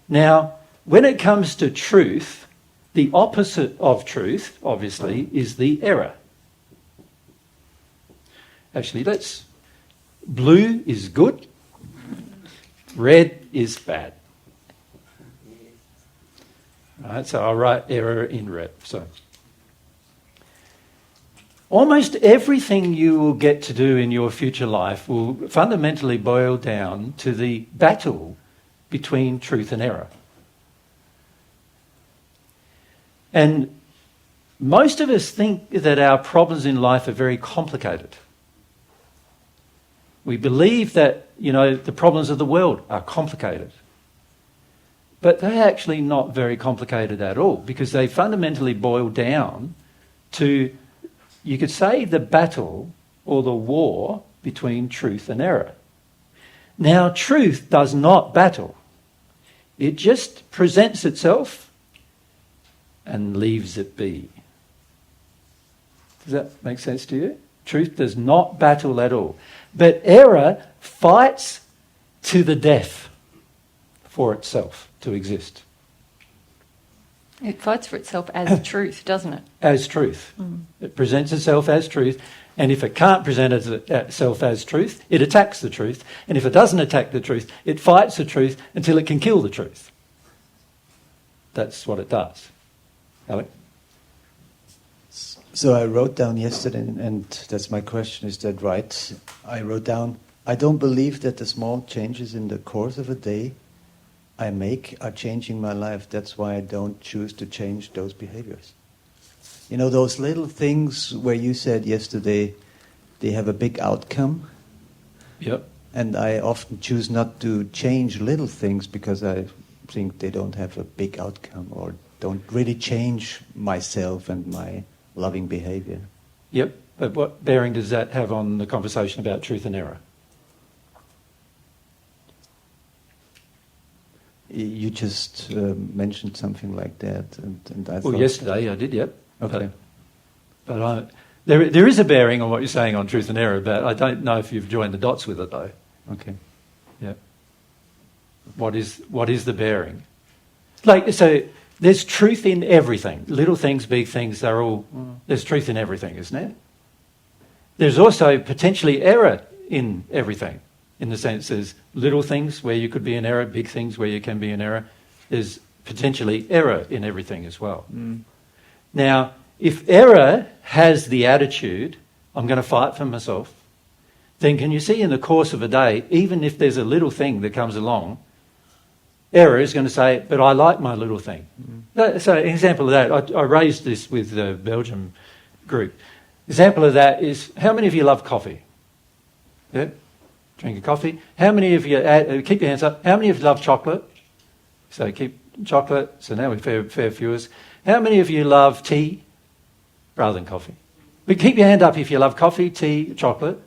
Now, when it comes to truth, the opposite of truth, obviously, is the error. Actually, blue is good, red is bad. Right, so I'll write error in red. So almost everything you will get to do in your future life will fundamentally boil down to the battle between truth and error. And most of us think that our problems in life are very complicated. We believe that, the problems of the world are complicated. But they're actually not very complicated at all, because they fundamentally boil down to, you could say, the battle or the war between truth and error. Now, truth does not battle. It just presents itself and leaves it be. Does that make sense to you? Truth does not battle at all. But error fights to the death for itself to exist.
It fights for itself as truth, doesn't it?
As truth. It presents itself as truth, and if it can't present itself as truth, it attacks the truth, and if it doesn't attack the truth, it fights the truth until it can kill the truth. That's what it does. Alec?
So I wrote down yesterday, and that's my question, is that right? I wrote down, I don't believe that the small changes in the course of a day I make are changing my life. That's why I don't choose to change those behaviors. Those little things where you said yesterday they have a big outcome.
Yep.
And I often choose not to change little things because I think they don't have a big outcome or don't really change myself and my loving behavior.
Yep. But what bearing does that have on the conversation about truth and error?
You just mentioned something like that, and I thought...
Well, yesterday I did, yep.
Okay.
But there is a bearing on what you're saying on truth and error, but I don't know if you've joined the dots with it, though.
Okay.
Yeah. What is the bearing? So there's truth in everything. Little things, big things, they're all... There's truth in everything, isn't there? There's also potentially error in everything. in the sense there's little things where you could be in error, big things where you can be in error. There's potentially error in everything as well. Now, if error has the attitude, I'm going to fight for myself, then can you see in the course of a day, even if there's a little thing that comes along, error is going to say, but I like my little thing. So an example of that, I raised this with the Belgium group. Example of that is, how many of you love coffee? Yeah? Drink a coffee. How many of you, keep your hands up, how many of you love chocolate? So keep chocolate, so now we're fair viewers. How many of you love tea rather than coffee? But keep your hand up if you love coffee, tea, chocolate.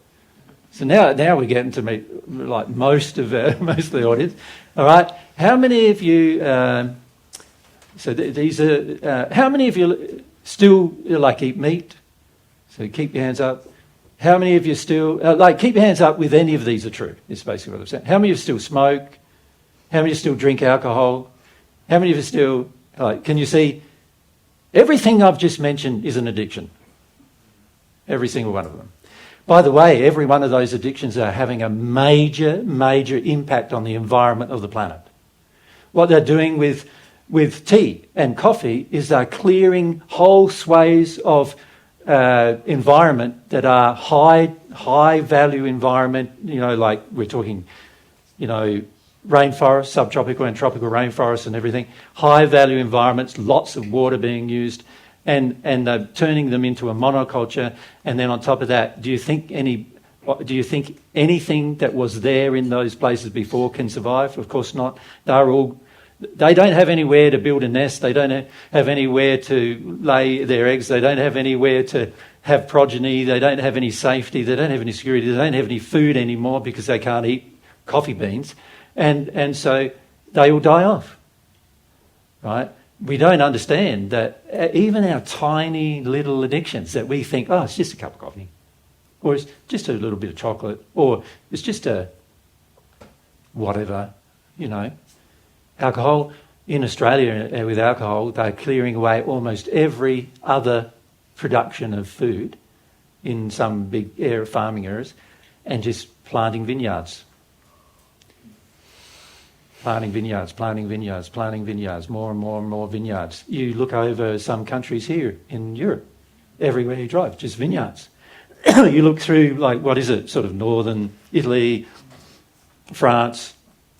So now we're getting to meet like most of the audience. All right. How many of you? These are. How many of you still like eat meat? So keep your hands up. How many of you still keep your hands up with any of these are true? Is basically what I'm saying. How many of you still smoke? How many of you still drink alcohol? How many of you still can you see? Everything I've just mentioned is an addiction. Every single one of them. By the way, every one of those addictions are having a major, major impact on the environment of the planet. What they're doing with tea and coffee is they're clearing whole swathes of environment that are high value environment, like we're talking, rainforest, subtropical and tropical rainforests and everything, high value environments, lots of water being used, and they're turning them into a monoculture. And then on top of that, do you think anything that was there in those places before can survive? Of course not. They don't have anywhere to build a nest. They don't have anywhere to lay their eggs. They don't have anywhere to have progeny. They don't have any safety. They don't have any security. They don't have any food anymore because they can't eat coffee beans. And so they will die off, right? We don't understand that even our tiny little addictions that we think, it's just a cup of coffee, or it's just a little bit of chocolate, or it's just a whatever, Alcohol, in Australia with alcohol, they're clearing away almost every other production of food in some big farming areas and just planting vineyards. Planting vineyards, more and more vineyards. You look over some countries here in Europe, everywhere you drive, just vineyards. You look through, sort of northern Italy, France,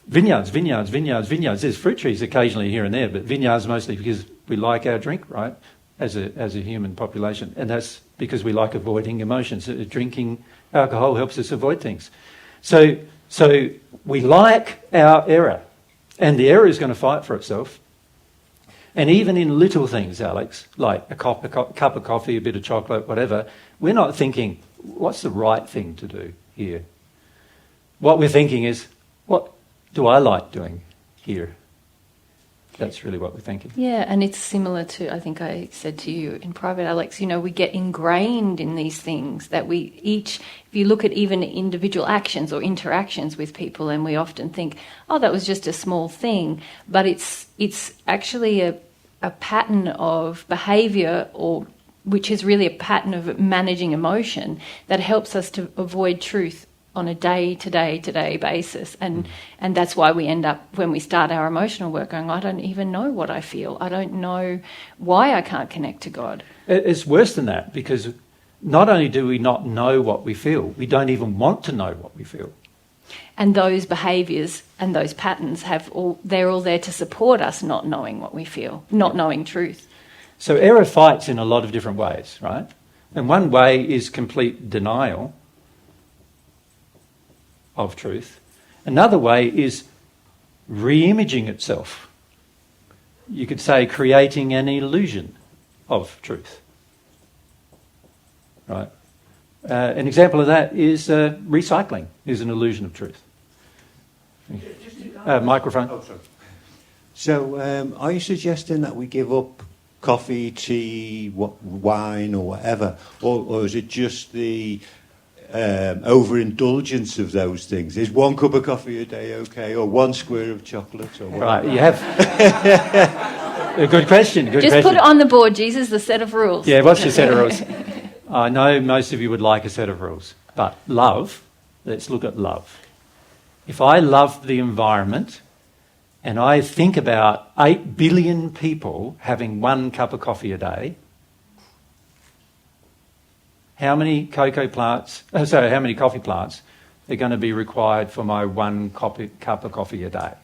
vineyards. There's fruit trees occasionally here and there, but vineyards mostly because we like our drink, right, as a human population. And that's because we like avoiding emotions. Drinking alcohol helps us avoid things. So we like our error. And the error is going to fight for itself. And even in little things, Alex, like a cup of coffee, a bit of chocolate, whatever, we're not thinking, what's the right thing to do here? What we're thinking is, what do I like doing here? That's really what we're thinking.
Yeah, and it's similar to, I think I said to you in private, Alex, we get ingrained in these things that we each, if you look at even individual actions or interactions with people, and we often think, that was just a small thing, but it's actually a pattern of behaviour, or which is really a pattern of managing emotion that helps us to avoid truth on a day-to-day basis. And that's why we end up, when we start our emotional work, going, I don't even know what I feel. I don't know why I can't connect to God.
It's worse than that, because not only do we not know what we feel, we don't even want to know what we feel.
And those behaviours and those patterns they're all there to support us not knowing what we feel, not knowing truth.
So error fights in a lot of different ways, right? And one way is complete denial of truth. Another way is re-imaging itself. You could say creating an illusion of truth. Right? An example of that is recycling is an illusion of truth. Microphone.
Oh, sorry. So are you suggesting that we give up coffee, tea, wine or whatever? Or is it just the overindulgence of those things? Is one cup of coffee a day okay, or one square of chocolate, or whatever?
Right, you have a good question.
Put it on the board, Jesus, the set of rules.
Yeah, what's your set of rules? I know most of you would like a set of rules, but love. Let's look at love. if I love the environment and I think about 8 billion people having 1 cup of coffee a day, how many how many coffee plants are going to be required for my 1 cup of coffee a day?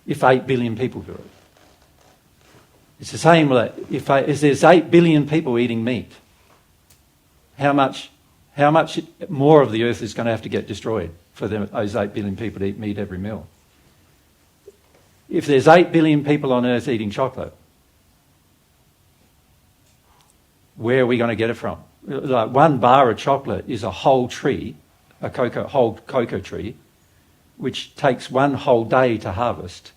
If 8 billion people do it. It's the same, if there's 8 billion people eating meat, how much more of the earth is going to have to get destroyed for those 8 billion people to eat meat every meal? If there's 8 billion people on earth eating chocolate, where are we going to get it from? Like 1 bar of chocolate is a whole tree, whole cocoa tree, which takes 1 whole day to harvest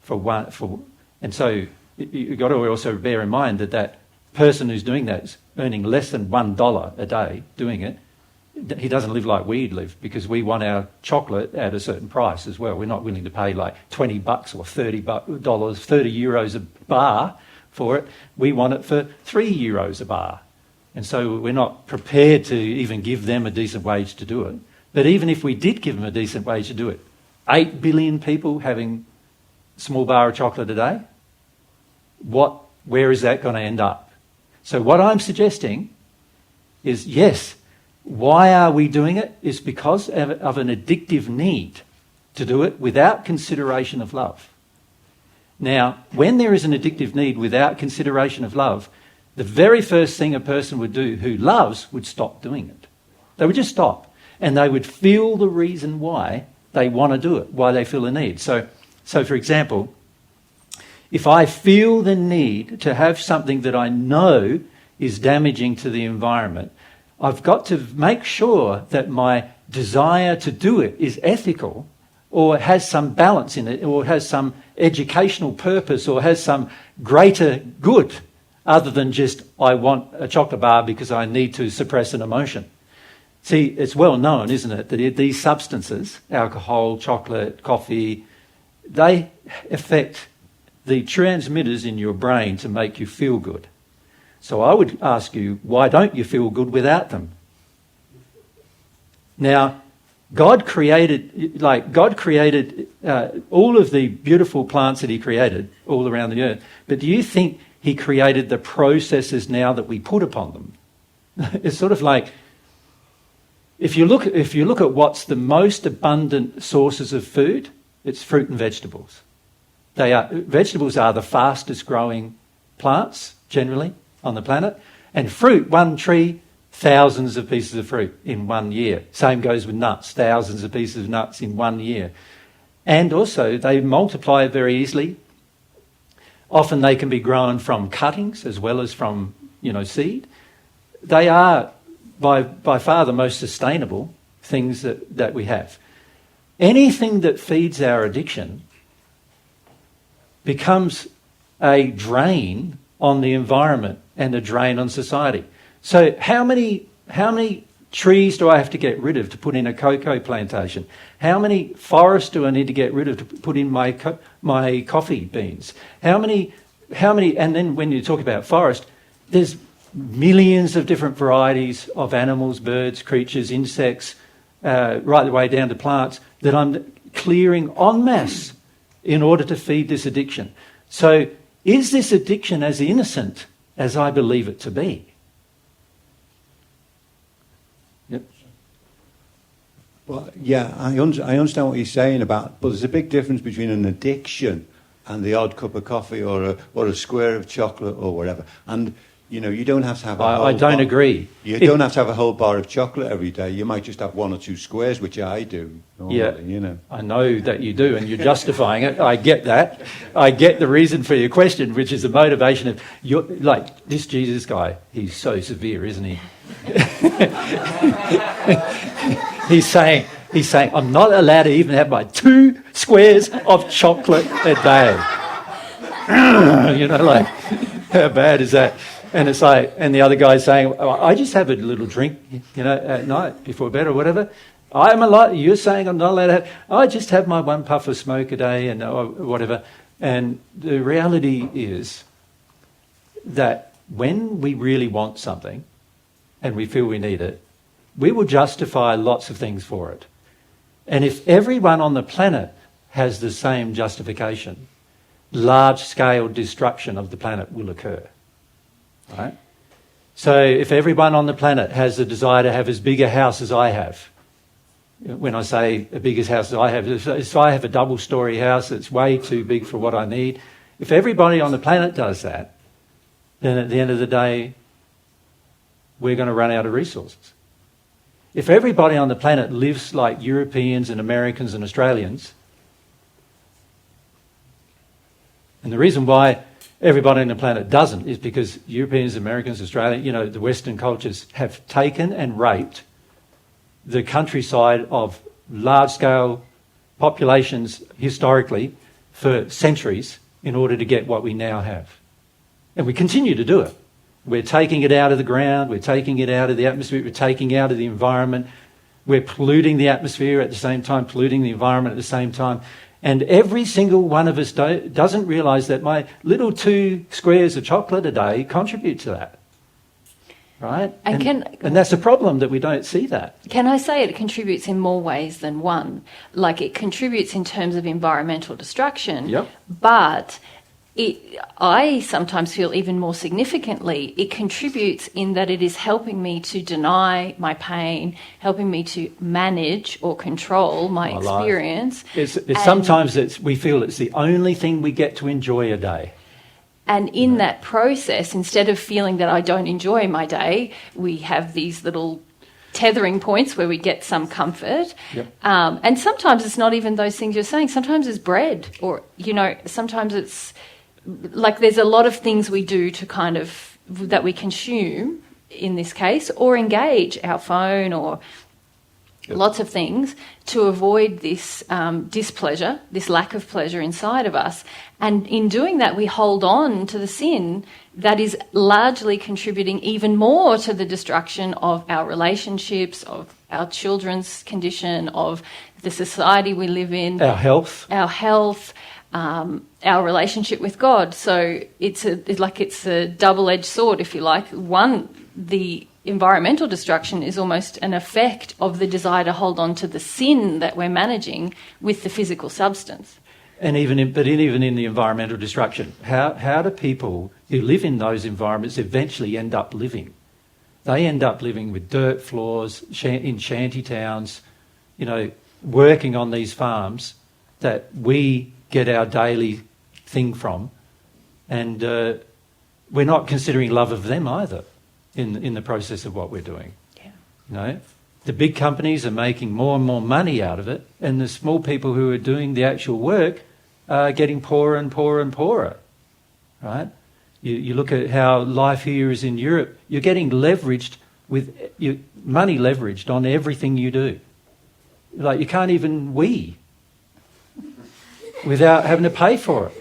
and so you've got to also bear in mind that person who's doing that is earning less than $1 a day doing it. He doesn't live like we live, because we want our chocolate at a certain price as well. We're not willing to pay like $20 or $30, 30 euros a bar for it. We want it for €3 a bar. And so we're not prepared to even give them a decent wage to do it. But even if we did give them a decent wage to do it, 8 billion people having a small bar of chocolate a day, where is that going to end up? So what I'm suggesting is, yes, why are we doing it? It's because of an addictive need to do it without consideration of love. Now, when there is an addictive need without consideration of love, the very first thing a person would do who loves would stop doing it. They would just stop, and they would feel the reason why they want to do it, why they feel the need. So for example, if I feel the need to have something that I know is damaging to the environment, I've got to make sure that my desire to do it is ethical, or has some balance in it, or has some educational purpose, or has some greater good, other than just, I want a chocolate bar because I need to suppress an emotion. See, it's well known, isn't it, that these substances, alcohol, chocolate, coffee, they affect the transmitters in your brain to make you feel good. So I would ask you, why don't you feel good without them? Now, God created all of the beautiful plants that he created all around the earth, but do you think he created the processes now that we put upon them? It's sort of like, if you look at what's the most abundant sources of food, it's fruit and vegetables. Vegetables are the fastest growing plants generally on the planet, and fruit, 1 tree, thousands of pieces of fruit in 1 year. Same goes with nuts, thousands of pieces of nuts in 1 year. And also they multiply very easily. Often they can be grown from cuttings as well as from, seed. They are by far the most sustainable things that we have. Anything that feeds our addiction becomes a drain on the environment and a drain on society. So how many trees do I have to get rid of to put in a cocoa plantation? How many forests do I need to get rid of to put in my coffee beans? How many? And then when you talk about forest, there's millions of different varieties of animals, birds, creatures, insects, right the way down to plants that I'm clearing en masse in order to feed this addiction. So is this addiction as innocent as I believe it to be? Yep.
Well, yeah, I understand what you're saying about, but there's a big difference between an addiction and the odd cup of coffee or a square of chocolate or whatever. And you don't have to have
I don't agree.
You don't have to have a whole bar of chocolate every day. You might just have 1 or 2 squares, which I do normally,
I know that you do, and you're justifying it. I get that. I get the reason for your question, which is the motivation of this Jesus guy. He's so severe, isn't he? He's saying, I'm not allowed to even have my 2 squares of chocolate a day. How bad is that? And it's like, and the other guy's saying, I just have a little drink, at night before bed or whatever. You're saying I'm not allowed to have, I just have my 1 puff of smoke a day and whatever. And the reality is that when we really want something and we feel we need it, we will justify lots of things for it. And if everyone on the planet has the same justification, large-scale destruction of the planet will occur. Right? So if everyone on the planet has the desire to have as big a house as I have, when I say the biggest house as I have, if I have a double-storey house that's way too big for what I need, if everybody on the planet does that, then at the end of the day, we're going to run out of resources. If everybody on the planet lives like Europeans and Americans and Australians, and the reason why everybody on the planet doesn't is because Europeans, Americans, Australians, the Western cultures have taken and raped the countryside of large-scale populations historically for centuries in order to get what we now have. And we continue to do it. We're taking it out of the ground, we're taking it out of the atmosphere, we're taking it out of the environment, we're polluting the atmosphere at the same time, polluting the environment at the same time. And every single one of us doesn't realise that my little 2 squares of chocolate a day contribute to that. Right? And that's a problem, that we don't see that.
Can I say it contributes in more ways than one? Like, it contributes in terms of environmental destruction,
yep.
But I sometimes feel even more significantly, it contributes in that it is helping me to deny my pain, helping me to manage or control my experience.
Sometimes we feel it's the only thing we get to enjoy a day.
And in that process, instead of feeling that I don't enjoy my day, we have these little tethering points where we get some comfort.
Yep.
And sometimes it's not even those things you're saying. Sometimes it's bread, or, sometimes it's like there's a lot of things we do to kind of, that we consume in this case, or engage our phone, or lots of things to avoid this displeasure, this lack of pleasure inside of us. And in doing that, we hold on to the sin that is largely contributing even more to the destruction of our relationships, of our children's condition, of the society we live in.
Our health.
Our relationship with God. So it's a double-edged sword, if you like. One, the environmental destruction is almost an effect of the desire to hold on to the sin that we're managing with the physical substance.
And even in the environmental destruction, how do people who live in those environments eventually end up living? They end up living with dirt floors in shanty towns, working on these farms that we get our daily thing from, and we're not considering love of them either in the process of what we're doing. Yeah. The big companies are making more and more money out of it, and the small people who are doing the actual work are getting poorer and poorer and poorer. Right? You look at how life here is in Europe. You're getting leveraged with money leveraged on everything you do. Like, you can't even wee without having to pay for it.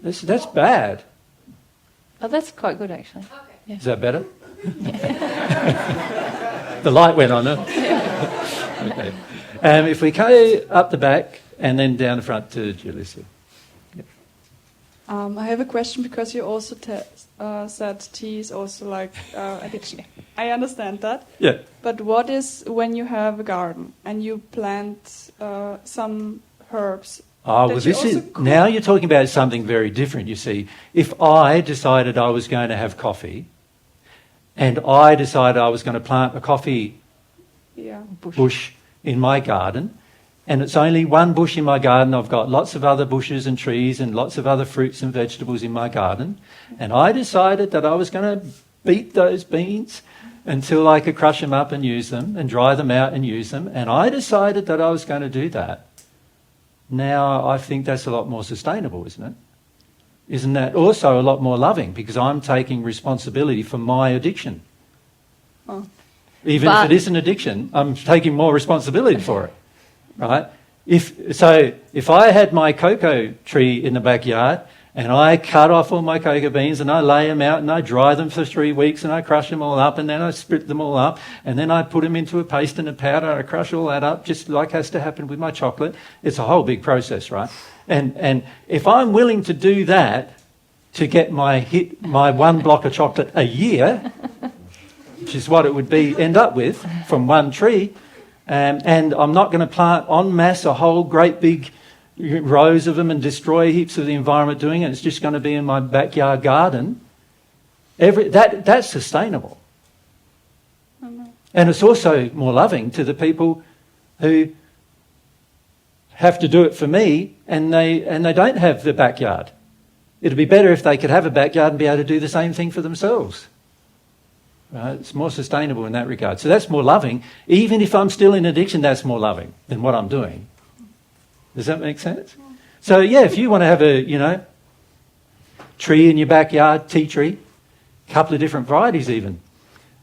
That's bad.
Oh, that's quite good, actually. Okay. Yeah.
Is that better? The light went on. Okay. If we go up the back and then down the front to Julissa. Yep.
I have a question, because you also said tea is also like addiction. I understand that.
Yeah.
But what is when you have a garden and you plant some herbs?
Oh, well, now you're talking about something very different, you see. If I decided I was going to have coffee, and I decided I was going to plant a coffee bush in my garden, and it's only one bush in my garden, I've got lots of other bushes and trees and lots of other fruits and vegetables in my garden, and I decided that I was going to beat those beans until I could crush them up and use them and dry them out and use them, and I decided that I was going to do that. Now, I think that's a lot more sustainable, isn't it? Isn't that also a lot more loving, because I'm taking responsibility for my addiction?
Oh.
Even if it is an addiction, I'm taking more responsibility for it, right? If I had my cocoa tree in the backyard and I cut off all my cocoa beans and I lay them out and I dry them for 3 weeks and I crush them all up and then I split them all up and then I put them into a paste and a powder and I crush all that up, just like has to happen with my chocolate. It's a whole big process, right? And if I'm willing to do that to get my 1 block of chocolate a year, which is what it would end up with from one tree, and I'm not going to plant en masse a whole great big rows of them and destroy heaps of the environment doing it. It's just going to be in my backyard garden. That's sustainable. And it's also more loving to the people who have to do it for me and they don't have the backyard. It'd be better if they could have a backyard and be able to do the same thing for themselves. Right? It's more sustainable in that regard. So that's more loving. Even if I'm still in addiction, that's more loving than what I'm doing. Does that make sense? So yeah, if you want to have a, tree in your backyard, tea tree, a couple of different varieties even,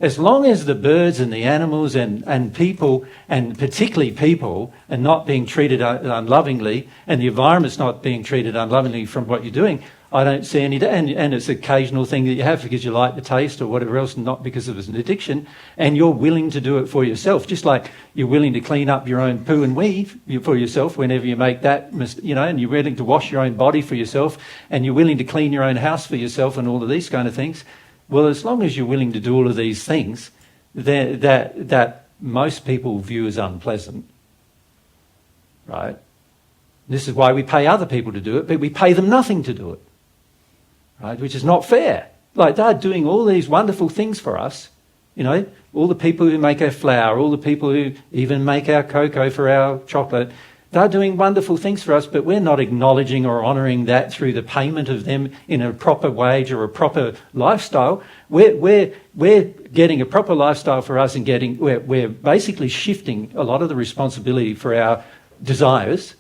as long as the birds and the animals and people, and particularly people, are not being treated unlovingly, and the environment's not being treated unlovingly from what you're doing, I don't see any... And it's an occasional thing that you have because you like the taste or whatever else, not because of an addiction, and you're willing to do it for yourself, just like you're willing to clean up your own poo and wee for yourself whenever you make that, and you're willing to wash your own body for yourself, and you're willing to clean your own house for yourself and all of these kind of things. Well, as long as you're willing to do all of these things that most people view as unpleasant, right? This is why we pay other people to do it, but we pay them nothing to do it, right? Which is not fair. Like, they're doing all these wonderful things for us, all the people who make our flour, all the people who even make our cocoa for our chocolate. They're doing wonderful things for us, but we're not acknowledging or honouring that through the payment of them in a proper wage or a proper lifestyle. We're getting a proper lifestyle for us, and we're basically shifting a lot of the responsibility for our desires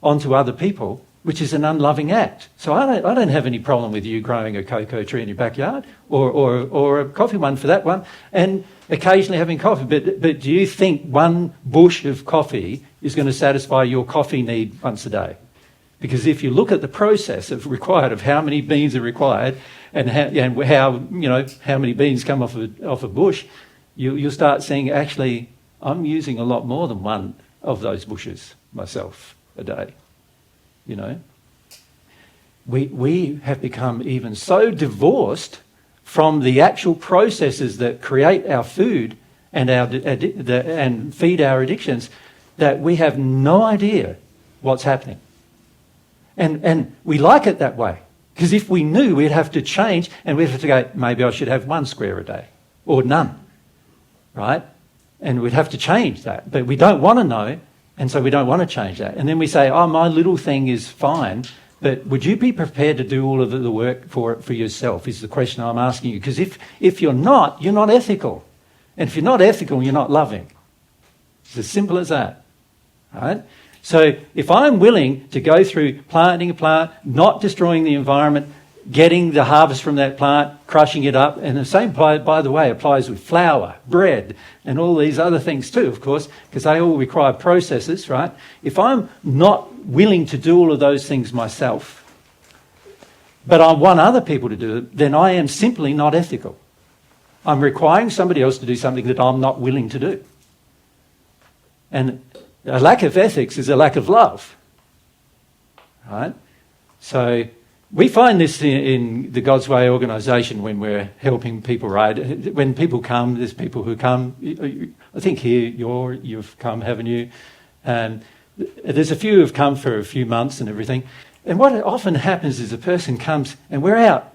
onto other people, which is an unloving act. So I don't have any problem with you growing a cocoa tree in your backyard or a coffee one for that one, and occasionally having coffee. But do you think one bush of coffee is going to satisfy your coffee need once a day? Because if you look at the process of how many beans are required and how many beans come off a bush, you'll start seeing, actually, I'm using a lot more than one of those bushes myself a day. We have become even so divorced from the actual processes that create our food and and feed our addictions that we have no idea what's happening. And we like it that way, because if we knew, we'd have to change, and we'd have to go, maybe I should have 1 square a day or none, right? And we'd have to change that, but we don't want to know, and so we don't want to change that. And then we say, my little thing is fine, but would you be prepared to do all of the work for yourself, is the question I'm asking you. Because if you're not ethical. And if you're not ethical, you're not loving. It's as simple as that. Right? So if I'm willing to go through planting a plant, not destroying the environment, getting the harvest from that plant, crushing it up, and the same, by the way, applies with flour, bread, and all these other things too, of course, because they all require processes, right? If I'm not willing to do all of those things myself, but I want other people to do it, then I am simply not ethical. I'm requiring somebody else to do something that I'm not willing to do. And a lack of ethics is a lack of love, right? So we find this in the God's Way organisation when we're helping people, right? When people come, there's people who come. I think here you've come, haven't you? There's a few who've come for a few months and everything. And what often happens is a person comes, and we're out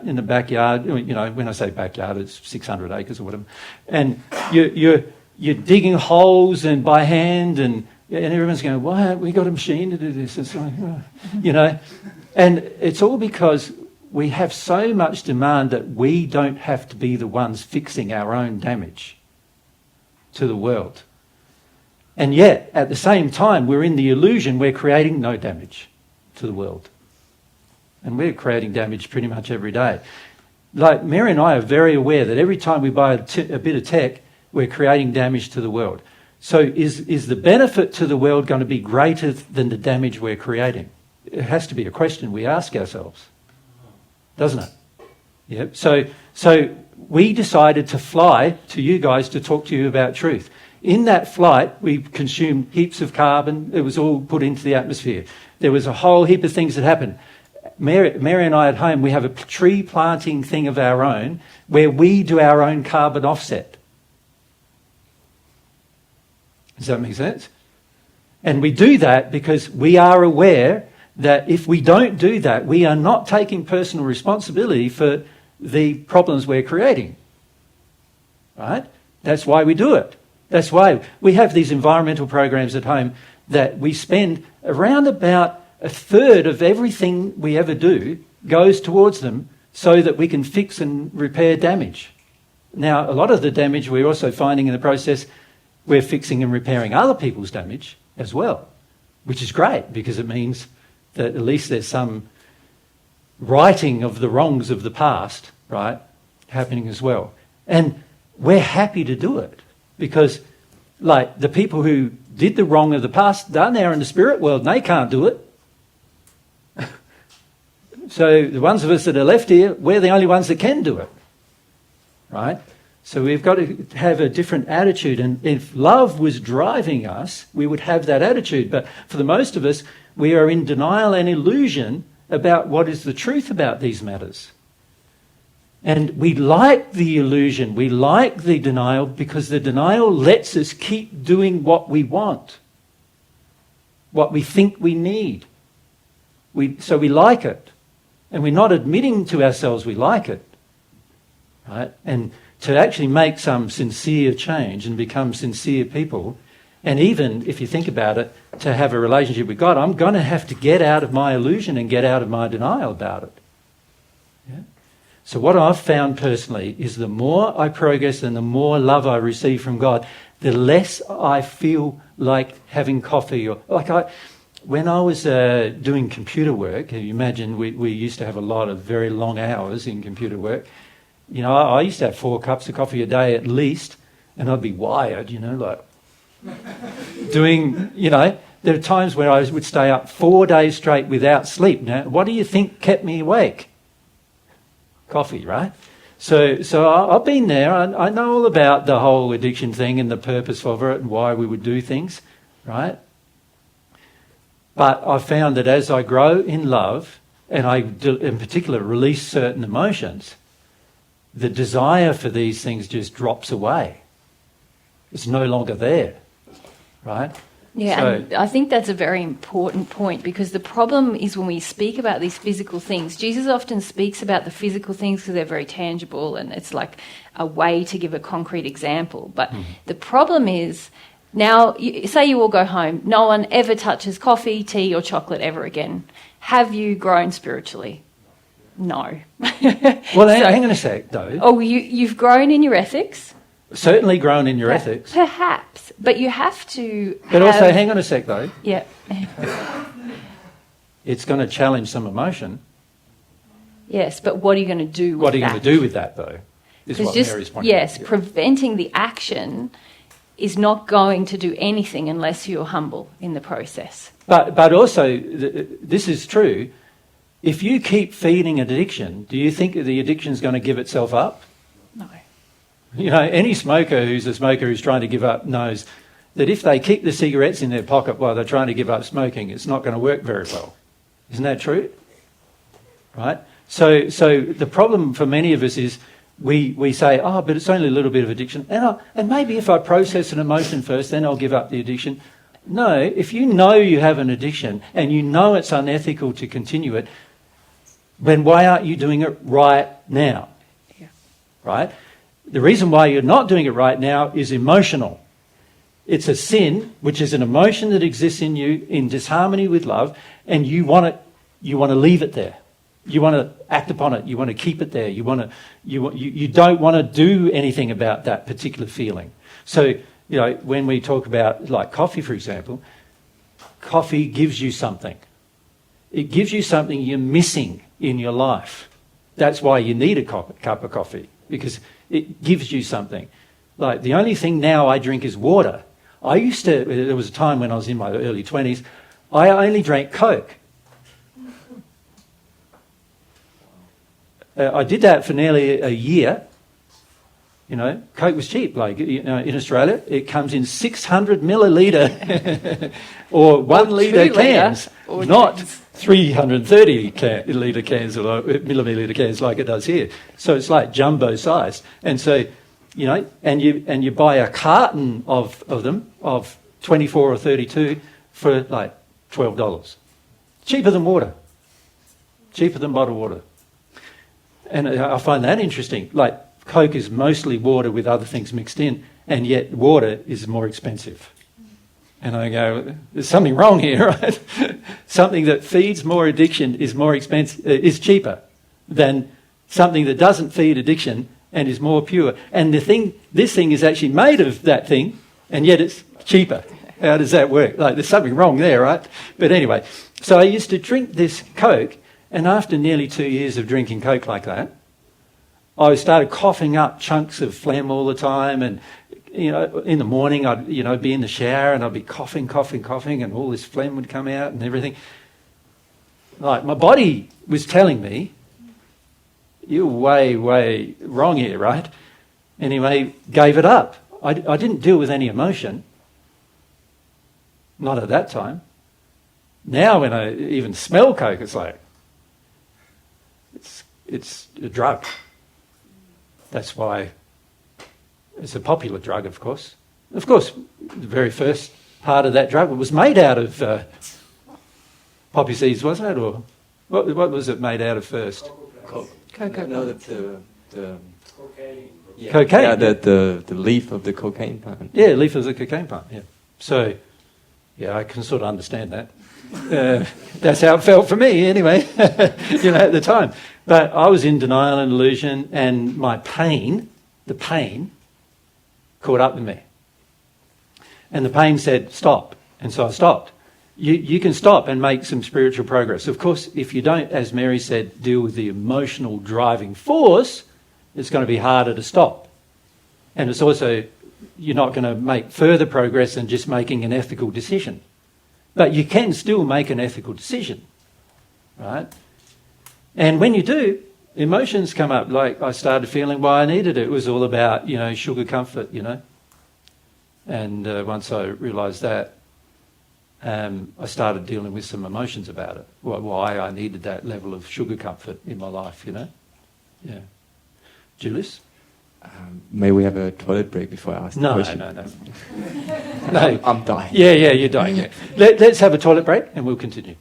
in the backyard. When I say backyard, it's 600 acres or whatever. And you're digging holes and by hand, and everyone's going, "Why haven't we got a machine to do this?" It's like, And it's all because we have so much demand that we don't have to be the ones fixing our own damage to the world. And yet, at the same time, we're in the illusion we're creating no damage to the world. And we're creating damage pretty much every day. Like, Mary and I are very aware that every time we buy a bit of tech, we're creating damage to the world. So is the benefit to the world going to be greater than the damage we're creating? It has to be a question we ask ourselves, doesn't it? Yeah. So we decided to fly to you guys to talk to you about truth. In that flight, we consumed heaps of carbon. It was all put into the atmosphere. There was a whole heap of things that happened. Mary and I at home, we have a tree planting thing of our own where we do our own carbon offset. Does that make sense? And we do that because we are aware that if we don't do that, we are not taking personal responsibility for the problems we're creating. Right? That's why we do it. That's why we have these environmental programs at home that we spend around about a third of everything we ever do goes towards them so that we can fix and repair damage. Now, a lot of the damage we're also finding in the process, we're fixing and repairing other people's damage as well, which is great because it means that at least there's some righting of the wrongs of the past, right, happening as well. And we're happy to do it because, like, the people who did the wrong of the past, they're now in the spirit world and they can't do it. So the ones of us that are left here, we're the only ones that can do it, right? So we've got to have a different attitude. And if love was driving us, we would have that attitude. But for the most of us, we are in denial and illusion about what is the truth about these matters. And we like the illusion, we like the denial because the denial lets us keep doing what we want, what we think we need. So we like it. And we're not admitting to ourselves we like it. Right? And to actually make some sincere change and become sincere people, and even, if you think about it, to have a relationship with God, I'm going to have to get out of my illusion and get out of my denial about it. Yeah? So what I've found personally is the more I progress and the more love I receive from God, the less I feel like having coffee. Or when I was doing computer work, you imagine we used to have a lot of very long hours in computer work. You know, I used to have 4 cups of coffee a day at least, and I'd be wired, you know, like doing, you know, there are times where I would stay up 4 days straight without sleep. Now, what do you think kept me awake? Coffee, right? So I've been there. I know all about the whole addiction thing and the purpose of it and why we would do things, right? But I found that as I grow in love, and I, in particular, release certain emotions, the desire for these things just drops away. It's no longer there, right?
Yeah,
So,
and I think that's a very important point because the problem is when we speak about these physical things, Jesus often speaks about the physical things because they're very tangible and it's like a way to give a concrete example. But the problem is now, say you all go home, no one ever touches coffee, tea or chocolate ever again. Have you grown spiritually? No.
well, hang on a sec, though.
Oh, you've grown in your ethics?
Certainly grown in your ethics.
Perhaps, but you have to
But also, hang on a sec, though.
Yeah.
It's going to challenge some emotion.
Yes, but what are you going to do with that?
What are you going to do with that, though, is what Mary's pointing out.
Yes, preventing the action is not going to do anything unless you're humble in the process.
But also, this is true. If you keep feeding addiction, do you think the addiction is going to give itself up?
No.
You know, any smoker who's a smoker who's trying to give up knows that if they keep the cigarettes in their pocket while they're trying to give up smoking, it's not going to work very well. Isn't that true? Right? So the problem for many of us is we say, oh, but it's only a little bit of addiction. And maybe if I process an emotion first, then I'll give up the addiction. No, if you know you have an addiction and you know it's unethical to continue it, then why aren't you doing it right now?
Yeah.
Right? The reason why you're not doing it right now is emotional. It's a sin, which is an emotion that exists in you in disharmony with love, and you want to leave it there. You want to act upon it. You want to keep it there. You don't want to do anything about that particular feeling. So, you know, when we talk about like coffee, for example, coffee gives you something. It gives you something you're missing in your life. That's why you need a cup of coffee, because it gives you something. Like the only thing now I drink is water. There was a time when I was in my early 20s, I only drank Coke. I did that for nearly a year. You know, Coke was cheap. Like, you know, in Australia, it comes in 600 milliliter or 1 litre cans, not 330 litre cans or milliliter cans like it does here. So it's like jumbo sized. And so, you know, and you buy a carton of them, of 24 or 32 for like $12. Cheaper than water. Cheaper than bottled water. And I find that interesting. Like, Coke is mostly water with other things mixed in, and yet water is more expensive. And I go, there's something wrong here, right? Something that feeds more addiction is more expensive, is cheaper than something that doesn't feed addiction and is more pure. And this thing is actually made of that thing, and yet it's cheaper. How does that work? Like, there's something wrong there, right? But anyway, so I used to drink this Coke, and after nearly 2 years of drinking Coke like that, I started coughing up chunks of phlegm all the time, and in the morning I'd be in the shower and I'd be coughing, and all this phlegm would come out and everything. Like, my body was telling me, you're way, way wrong here, right? Anyway, gave it up. I didn't deal with any emotion. Not at that time. Now when I even smell Coke, it's like, it's a drug. That's why it's a popular drug, of course. Of course, the very first part of that drug was made out of poppy seeds, wasn't it? Or what was it made out of first?
Cocoa.
No, the cocaine. Yeah.
Cocaine?
Yeah, the leaf of the cocaine plant.
Yeah, leaf of the cocaine plant, yeah. So, yeah, I can sort of understand that. That's how it felt for me, anyway, at the time. But I was in denial and illusion, and my pain, the pain, caught up with me. And the pain said, stop. And so I stopped. You can stop and make some spiritual progress. Of course, if you don't, as Mary said, deal with the emotional driving force, it's going to be harder to stop. And it's also, you're not going to make further progress than just making an ethical decision. But you can still make an ethical decision, right? And when you do, emotions come up. Like, I started feeling why I needed it. It was all about, sugar comfort, And once I realised that, I started dealing with some emotions about it. Why I needed that level of sugar comfort in my life, Yeah. Julius?
May we have a toilet break before I ask the question?
No.
No, I'm dying.
Yeah, you're dying. Yeah. Let's have a toilet break and we'll continue.